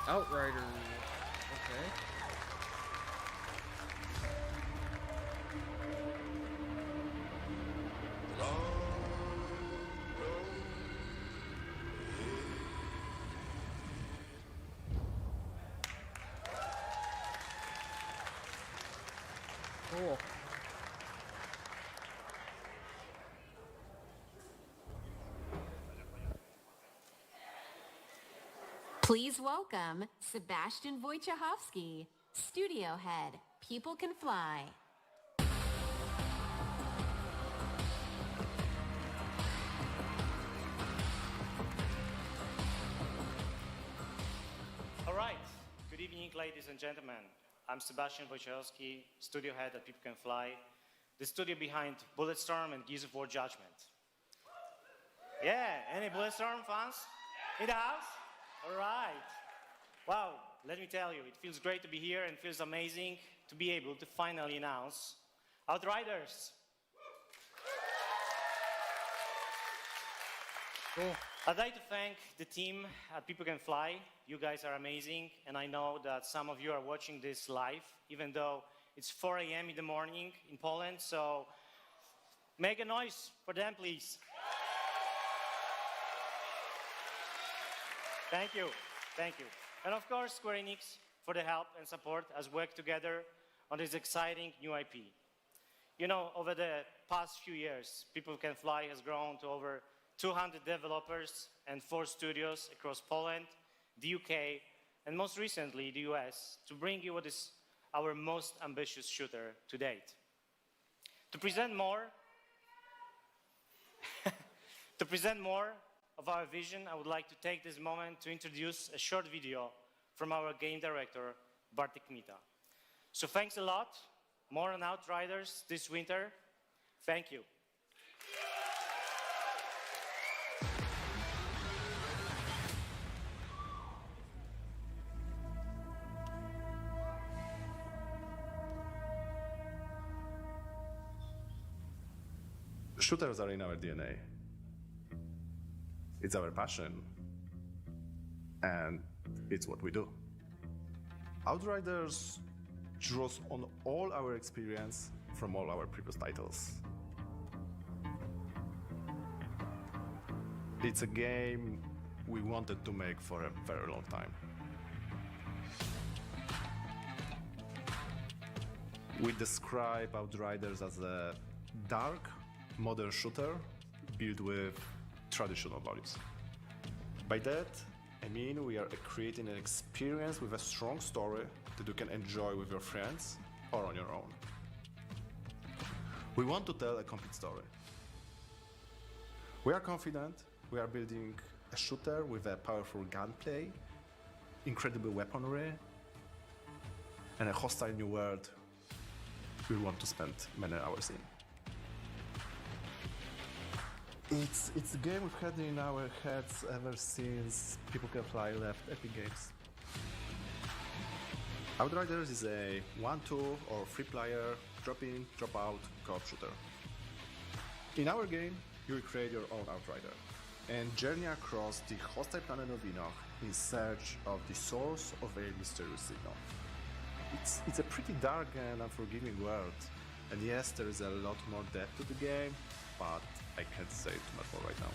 Outrider. Okay. Cool. Please welcome Sebastian Wojciechowski, Studio Head, People Can Fly. All right. Good evening, ladies and gentlemen. I'm Sebastian Wojciechowski, Studio Head at People Can Fly, the studio behind Bulletstorm and Gears of War Judgment. Yeah, any Bulletstorm fans in the house? All right. Wow, let me tell you, it feels great to be here and feels amazing to be able to finally announce Outriders. Cool. I'd like to thank the team at People Can Fly. You guys are amazing, and I know that some of you are watching this live, even though it's 4 a.m. in the morning in Poland, so make a noise for them, please. Thank you. Thank you. And of course, Square-Enix for the help and support as we work together on this exciting new IP. You know, over the past few years, People Can Fly has grown to over 200 developers and 4 studios across Poland, the UK, and most recently, the US, to bring you what is our most ambitious shooter to date. To present more of our vision, I would like to take this moment to introduce a short video from our game director, Bartek Kmita. So thanks a lot. More on Outriders this winter. Thank you. Shooters are in our DNA. It's our passion, and it's what we do. Outriders draws on all our experience from all our previous titles. It's a game we wanted to make for a very long time. We describe Outriders as a dark, modern shooter built with traditional values. By that, I mean we are creating an experience with a strong story that you can enjoy with your friends or on your own. We want to tell a complete story. We are confident we are building a shooter with a powerful gunplay, incredible weaponry, and a hostile new world we want to spend many hours in. It's a game we've had in our heads ever since People Can Fly left Epic Games. Outriders is a 1-2 or 3-player drop-in, drop-out co-op shooter. In our game, you will create your own Outrider and journey across the hostile planet of Enoch in search of the source of a mysterious signal. It's a pretty dark and unforgiving world, and yes, there is a lot more depth to the game, but I can't say too much more right now.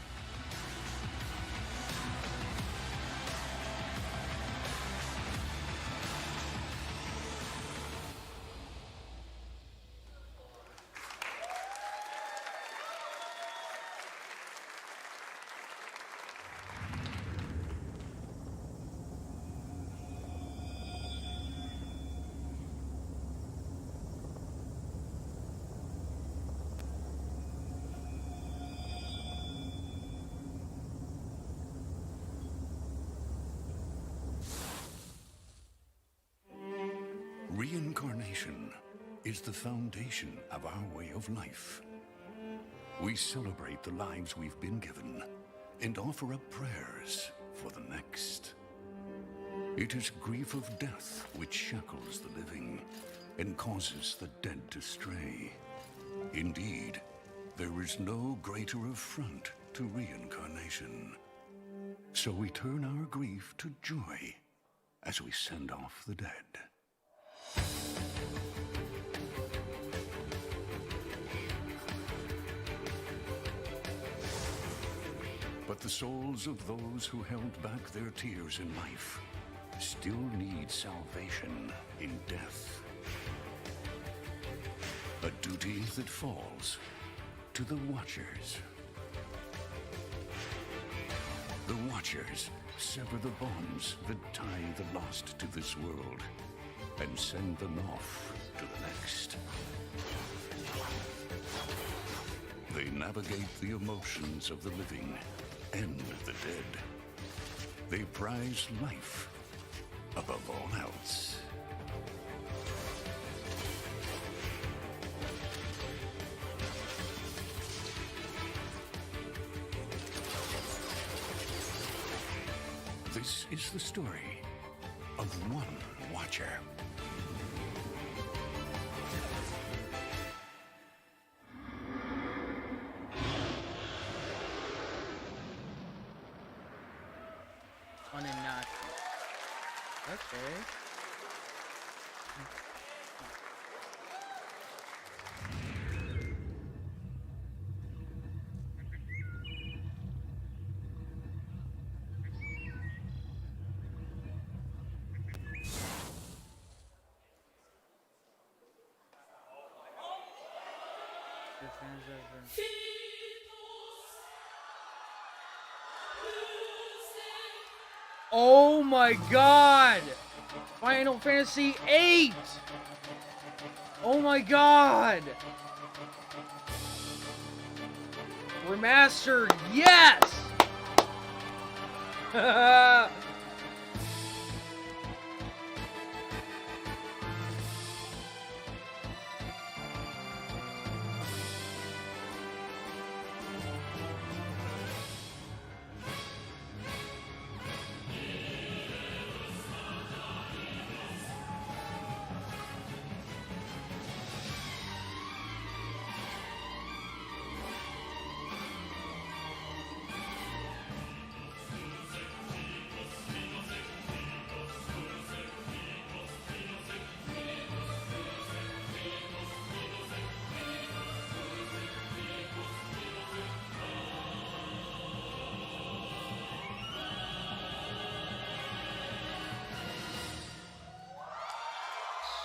Reincarnation is the foundation of our way of life. We celebrate the lives we've been given and offer up prayers for the next. It is grief of death which shackles the living and causes the dead to stray. Indeed, there is no greater affront to reincarnation. So we turn our grief to joy as we send off the dead. But the souls of those who held back their tears in life still need salvation in death. A duty that falls to the Watchers. The Watchers sever the bonds that tie the lost to this world and send them off to the next. They navigate the emotions of the living and the dead. They prize life above all else. This is the story of one Watcher. One and not. Okay. Oh my god! Final Fantasy VIII! Oh my god! Remastered, yes!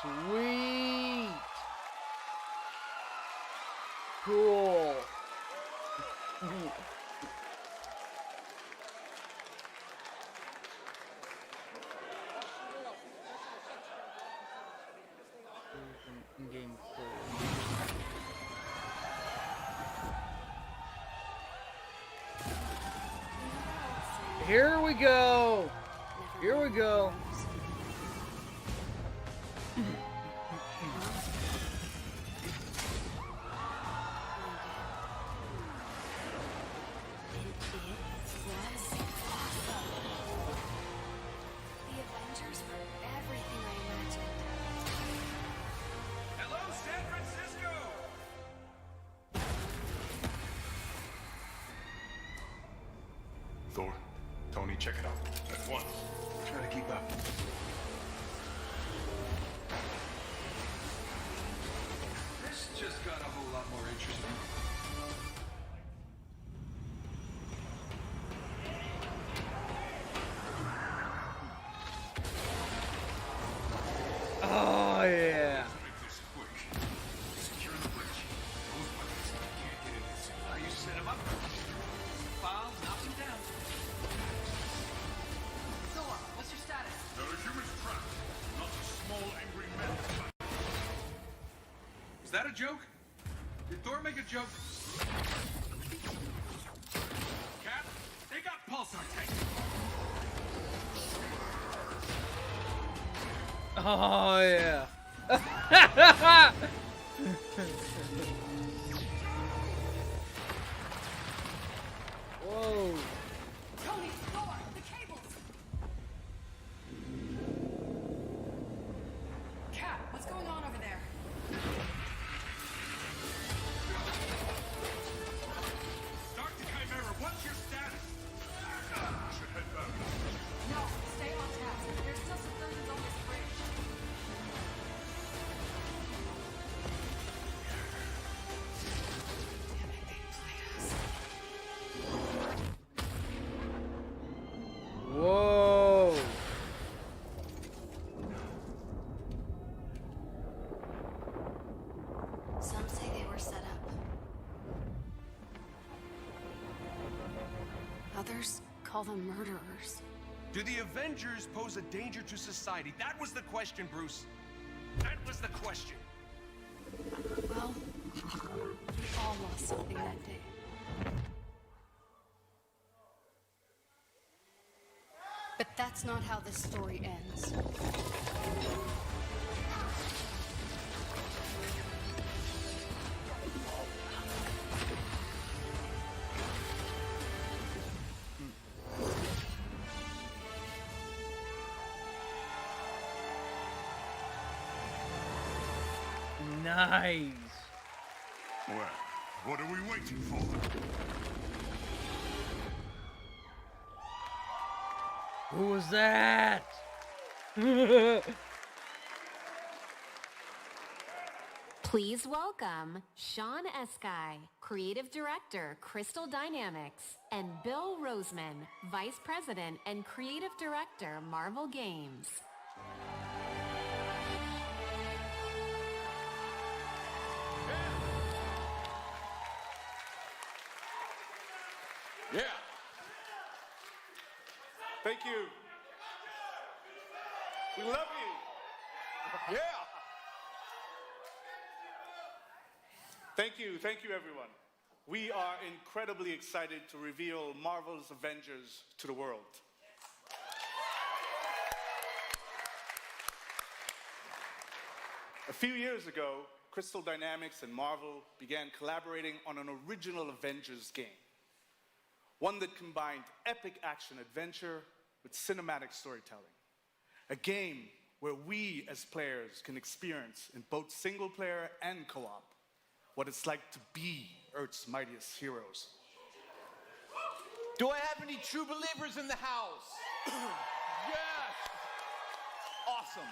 Sweet! Cool. In-game Here we go. Here we go. Thor, Tony, check it out. At once. Try to keep up. This just got a whole lot more interesting. Oh yeah. Secure the bridge. Those weapons can't get in this. How you set them up? Bob knocks him down. Thor, what's your status? There are humans trapped. Not a small angry man. Is that a joke? Did Thor make a joke? Cap, they got pulsar tanks. Oh yeah. Whoa. Tony, Thor, the cables! Cat, what's going on over there? Start the Chimera. What's your status? Should head back. No, stay on task. There's still some call them murderers. Do the Avengers pose a danger to society? That was the question, Bruce. That was the question. Well, we all lost something that day. But that's not how this story ends. Nice. Well, what are we waiting for? Who was that? Please welcome Sean Ashguy, Creative Director, Crystal Dynamics, and Bill Roseman, Vice President and Creative Director, Marvel Games. Yeah. Thank you. We love you. Yeah. Thank you everyone. We are incredibly excited to reveal Marvel's Avengers to the world. A few years ago, Crystal Dynamics and Marvel began collaborating on an original Avengers game. One that combined epic action-adventure with cinematic storytelling. A game where we as players can experience in both single-player and co-op what it's like to be Earth's mightiest heroes. Do I have any true believers in the house? Yes! Awesome.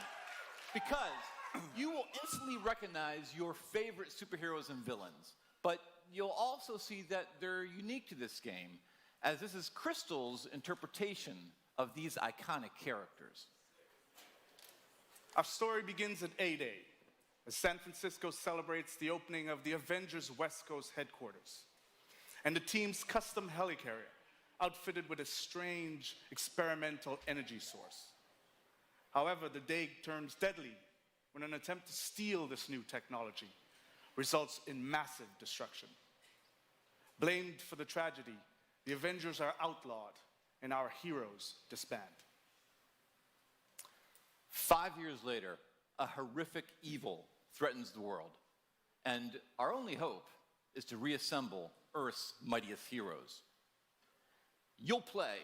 Because you will instantly recognize your favorite superheroes and villains, but you'll also see that they're unique to this game, as this is Crystal's interpretation of these iconic characters. Our story begins at A-Day, as San Francisco celebrates the opening of the Avengers West Coast headquarters, and the team's custom helicarrier, outfitted with a strange experimental energy source. However, the day turns deadly when an attempt to steal this new technology results in massive destruction. Blamed for the tragedy, the Avengers are outlawed and our heroes disband. 5 years later, a horrific evil threatens the world, and our only hope is to reassemble Earth's mightiest heroes. You'll play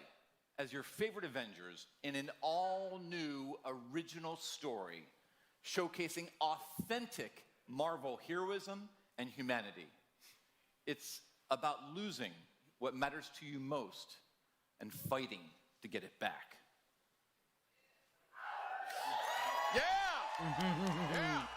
as your favorite Avengers in an all-new original story showcasing authentic Marvel heroism and humanity. It's about losing what matters to you most and fighting to get it back. Yeah! Yeah!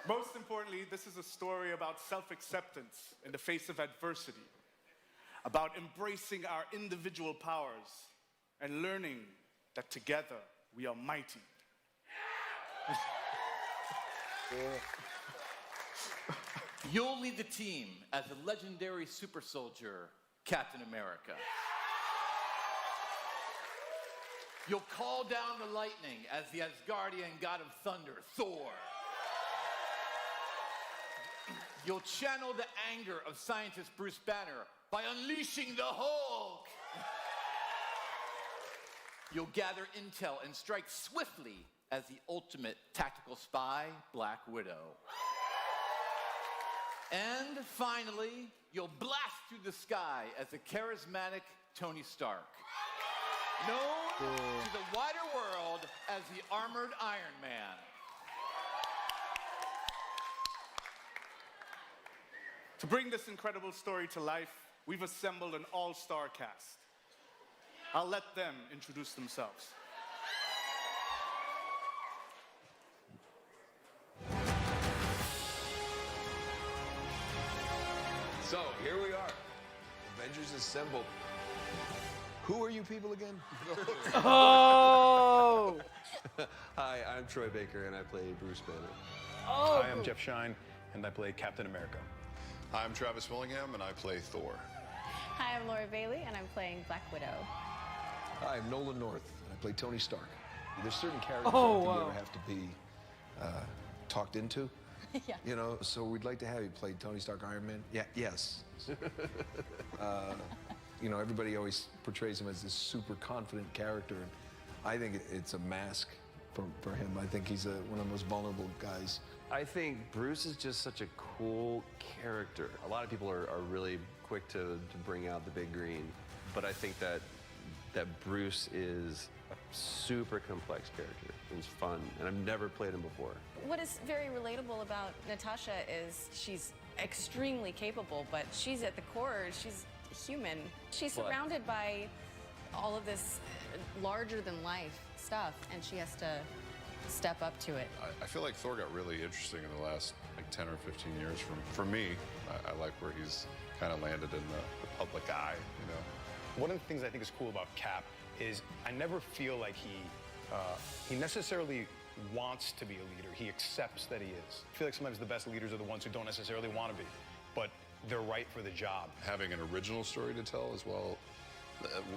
Most importantly, this is a story about self-acceptance in the face of adversity, about embracing our individual powers and learning that together we are mighty. You'll lead the team as the legendary super soldier, Captain America. You'll call down the lightning as the Asgardian god of thunder, Thor. You'll channel the anger of scientist Bruce Banner by unleashing the Hulk. You'll gather intel and strike swiftly as the ultimate tactical spy, Black Widow. And finally, you'll blast through the sky as the charismatic Tony Stark, known to the wider world as the Armored Iron Man. To bring this incredible story to life, we've assembled an all-star cast. I'll let them introduce themselves. So, here we are. Avengers assembled. Who are you people again? Oh! Oh! Hi, I'm Troy Baker, and I play Bruce Banner. Oh! Hi, I'm Jeff Shine, and I play Captain America. Hi, I'm Travis Willingham, and I play Thor. Hi, I'm Laura Bailey, and I'm playing Black Widow. Hi, I'm Nolan North, and I play Tony Stark. There's certain characters Oh, that you wow. ever have to be talked into. Yeah. You know, so we'd like to have you play Tony Stark, Iron Man. Yeah, yes. You know, everybody always portrays him as this super confident character, and I think it's a mask for him. I think he's one of the most vulnerable guys. I think Bruce is just such a cool character. A lot of people are really quick to bring out the big green, but I think that Bruce is a super complex character. It's fun, and I've never played him before. What is very relatable about Natasha is she's extremely capable, but she's at the core, she's human. She's What? surrounded by all of this larger than life stuff, and she has to step up to it. I feel like Thor got really interesting in the last 10 or 15 years. For me, I like where he's kind of landed in the public eye, you know. One of the things I think is cool about Cap is I never feel like he necessarily wants to be a leader. He accepts that he is. I feel like sometimes the best leaders are the ones who don't necessarily want to be, but they're right for the job. Having an original story to tell as well,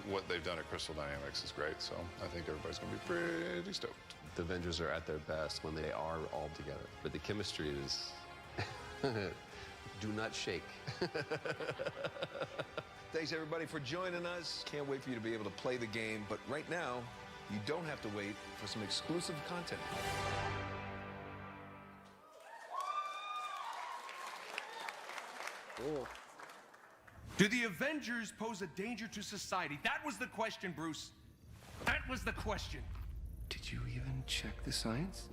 what they've done at Crystal Dynamics is great, so I think everybody's going to be pretty stoked. The Avengers are at their best when they are all together, but the chemistry is do not shake. Thanks, everybody, for joining us. Can't wait for you to be able to play the game, but right now, you don't have to wait for some exclusive content. Cool. Do the Avengers pose a danger to society? That was the question, Bruce. That was the question. Did you even check the science?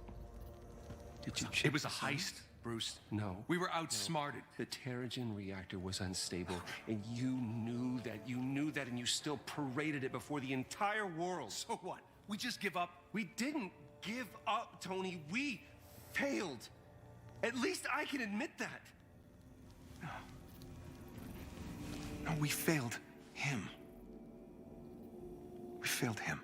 Did you check It was a the science? heist, Bruce. No. We were outsmarted. The Terrigen reactor was unstable, and you knew that, and you still paraded it before the entire world. So what? We just give up? We didn't give up, Tony. We failed. At least I can admit that. No, we failed him. We failed him.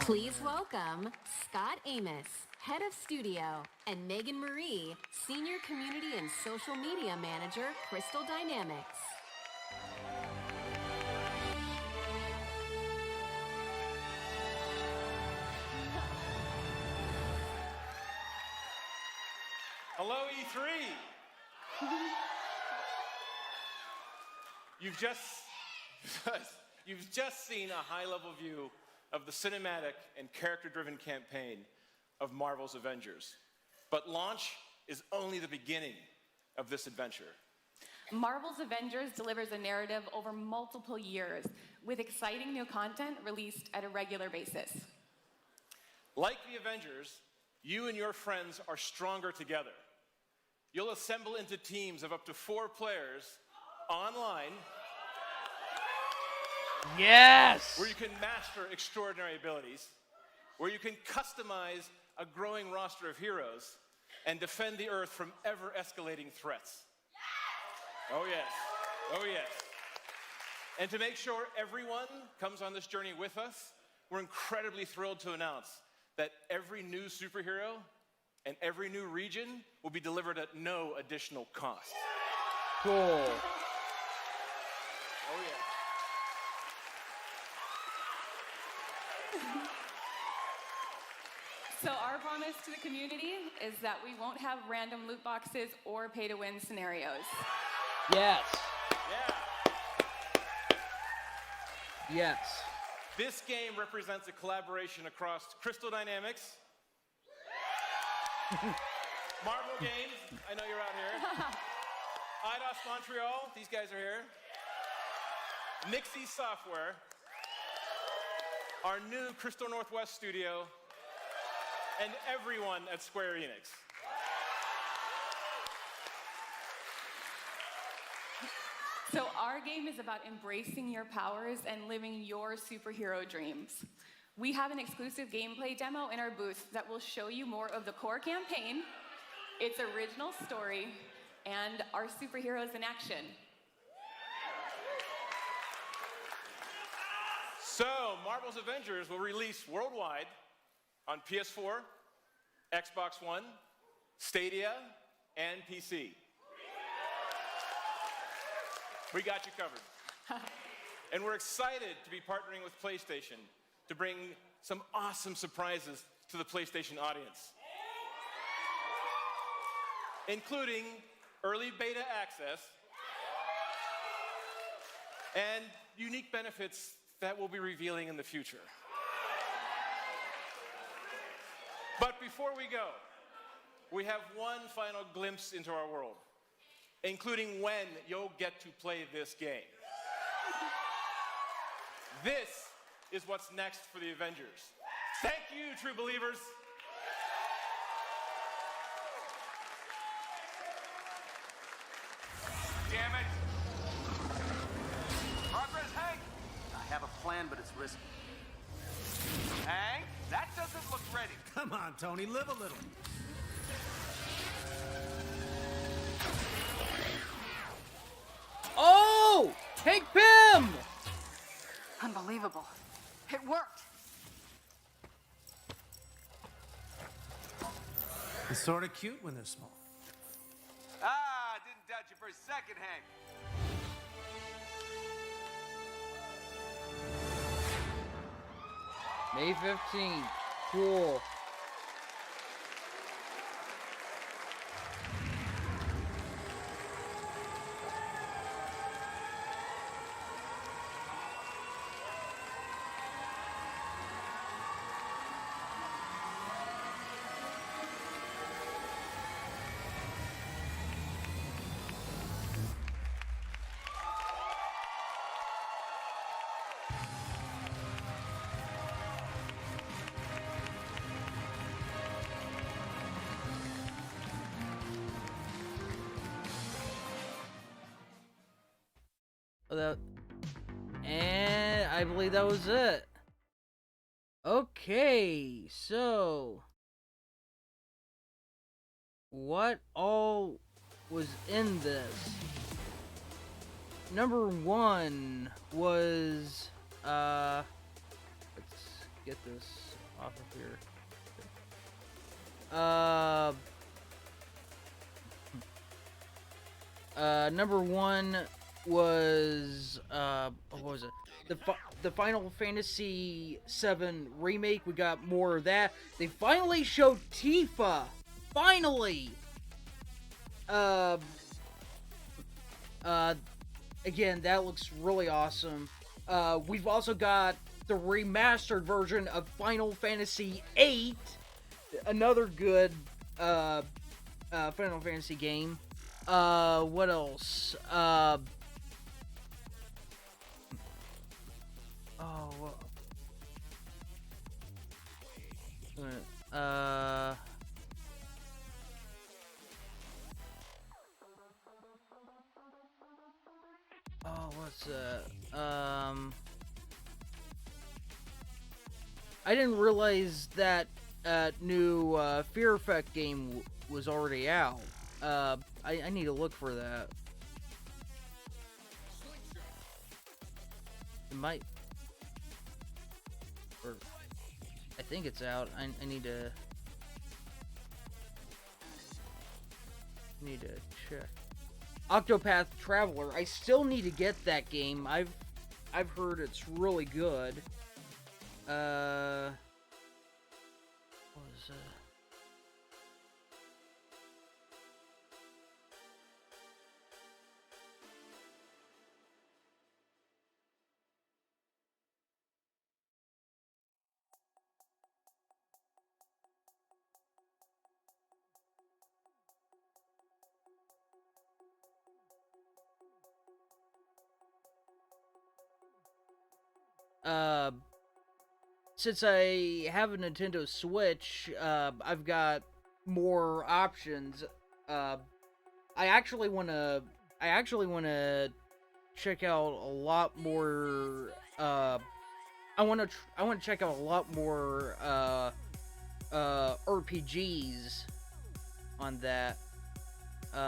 Please welcome Scott Amos, Head of Studio, and Megan Marie, Senior Community and Social Media Manager, Crystal Dynamics. Hello, E3. You've just seen a high-level view of the cinematic and character-driven campaign of Marvel's Avengers. But launch is only the beginning of this adventure. Marvel's Avengers delivers a narrative over multiple years, with exciting new content released at a regular basis. Like the Avengers, you and your friends are stronger together. You'll assemble into teams of up to 4 players online. Yes! Where you can master extraordinary abilities, where you can customize a growing roster of heroes, and defend the Earth from ever-escalating threats. Oh yes, oh yes. And to make sure everyone comes on this journey with us, we're incredibly thrilled to announce that every new superhero and every new region will be delivered at no additional cost. Cool. Oh yeah. So our promise to the community is that we won't have random loot boxes or pay-to-win scenarios. Yes. Yeah. Yes. This game represents a collaboration across Crystal Dynamics, Marvel Games, I know you're out here, IDOS Montreal, these guys are here, Nixie Software, our new Crystal Northwest studio, and everyone at Square-Enix. So our game is about embracing your powers and living your superhero dreams. We have an exclusive gameplay demo in our booth that will show you more of the core campaign, its original story, and our superheroes in action. So, Marvel's Avengers will release worldwide on PS4, Xbox One, Stadia, and PC. We got you covered. And we're excited to be partnering with PlayStation to bring some awesome surprises to the PlayStation audience, including early beta access and unique benefits that we'll be revealing in the future. But before we go, we have one final glimpse into our world, including when you'll get to play this game. This is what's next for the Avengers. Thank you, true believers. Damn it! Progress, Hank! I have a plan, but it's risky. Hank, that doesn't look ready. Come on, Tony, live a little. Oh! Hank Pym! Unbelievable. It worked. It's sort of cute when they're small. Ah, didn't doubt you for a second, Hank. May 15th. Cool. And I believe that was it. Okay, so what all was in this? Number one was let's get this off of here. Number one was what was it? The Final Fantasy VII remake. We got more of that. They finally showed Tifa. Finally. Again, that looks really awesome. We've also got the remastered version of Final Fantasy VIII. Another good Final Fantasy game. What else? What's that? I didn't realize that new Fear Effect game was already out. I need to look for that. It might, or I think it's out. I need to check. Octopath Traveler. I still need to get that game. I've heard it's really good. What was that? Since I have a Nintendo Switch, I've got more options. I actually wanna check out a lot more. I wanna check out a lot more RPGs on that. What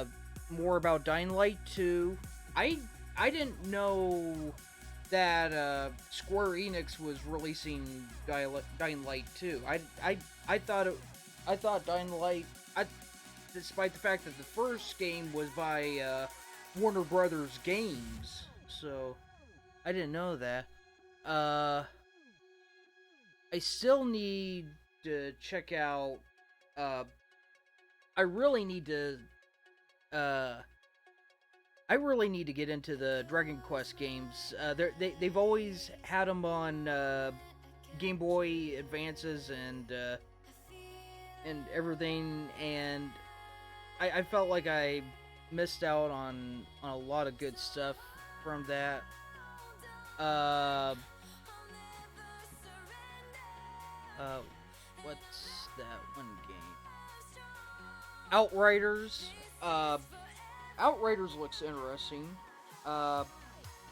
else? more about Dying Light 2. I didn't know that Square-Enix was releasing Dying Light 2. I thought Dying Light, despite the fact that the first game was by Warner Brothers Games, so I didn't know that. I still need to check out. I really need to. I really need to get into the Dragon Quest games. They've always had them on Game Boy Advances and everything, and I felt like I missed out on a lot of good stuff from that. What's that one game? Outriders. Outriders looks interesting. I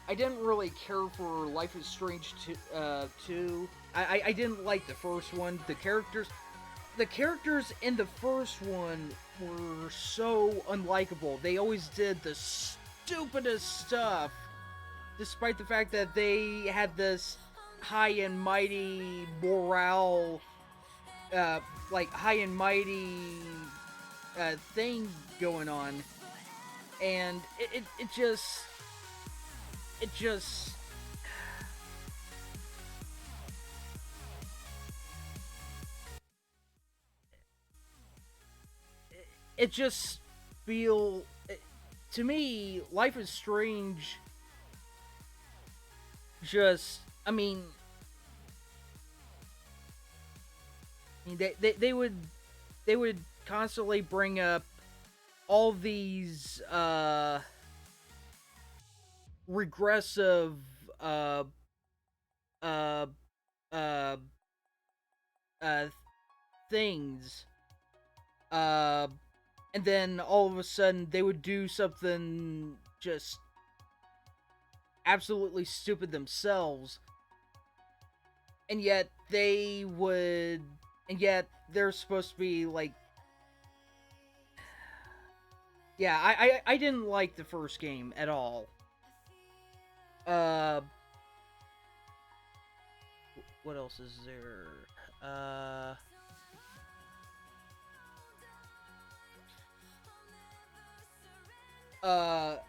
didn't really care for Life is Strange 2. I didn't like the first one. The characters in the first one were so unlikable. They always did the stupidest stuff, despite the fact that they had this high and mighty morale, like high and mighty thing going on, and it just it just feel to me Life is Strange just they would constantly bring up all these regressive uh things, and then all of a sudden they would do something just absolutely stupid themselves, and yet they're supposed to be like, yeah, I didn't like the first game at all. What else is there?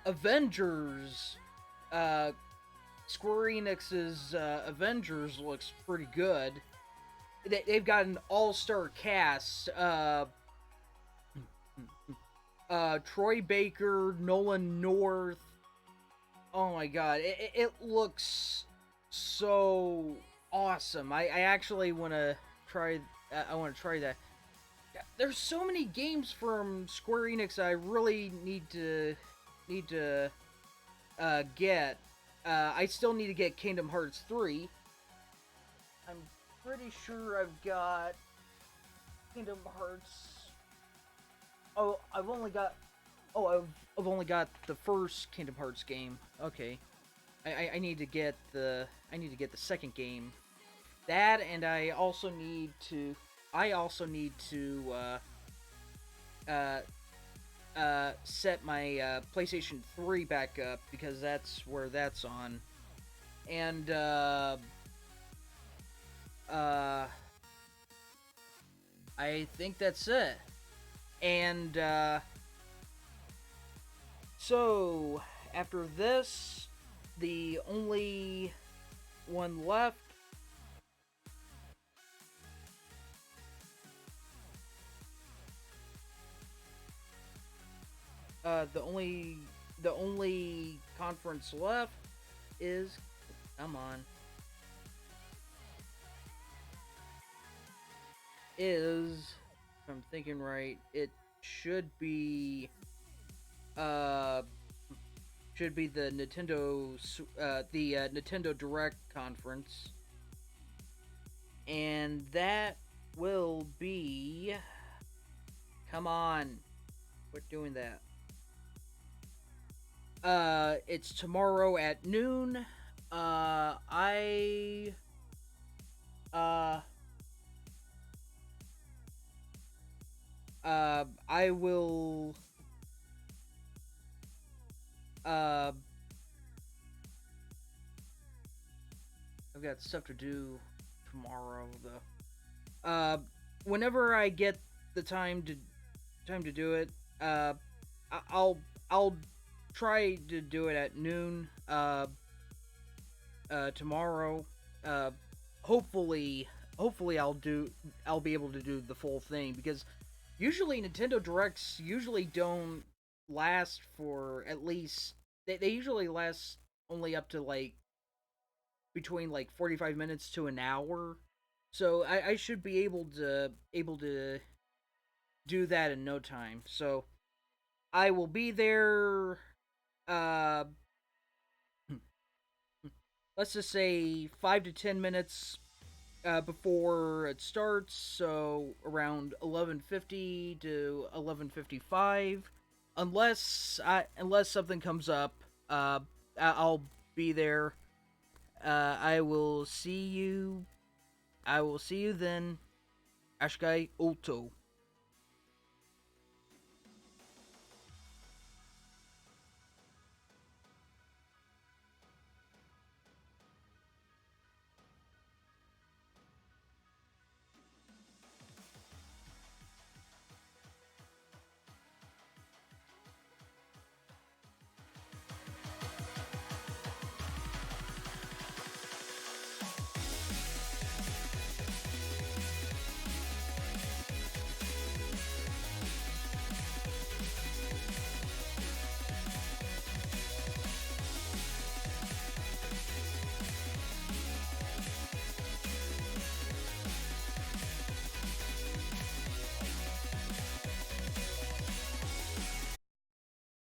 Avengers. Square Enix's Avengers looks pretty good. They've got an all-star cast. Troy Baker, Nolan North. Oh my god, it looks so awesome. I actually want to try. I want to try that. There's so many games from Square Enix I really need to get. I still need to get Kingdom Hearts 3. I'm pretty sure I've got Kingdom Hearts. Oh, I've only got the first Kingdom Hearts game. Okay, I need to get the second game. That, and I also need to set my PlayStation 3 back up, because that's where that's on. And I think that's it. And so after this, the only one left the only conference left is, come on, is, if I'm thinking right, it should be the Nintendo Direct conference, and that will be, come on, quit doing that. It's tomorrow at noon. I will I've got stuff to do tomorrow though. Whenever I get the time to do it, I'll try to do it at noon. Tomorrow. Hopefully I'll be able to do the full thing, because usually Nintendo Directs usually don't last for at least they usually last only up to like between like 45 minutes to an hour. So I should be able to do that in no time. So I will be there uh let's just say 5 to 10 minutes before it starts, so around 11:50 to 11:55, unless something comes up. I'll be there. I will see you then. Ashguy Ulto.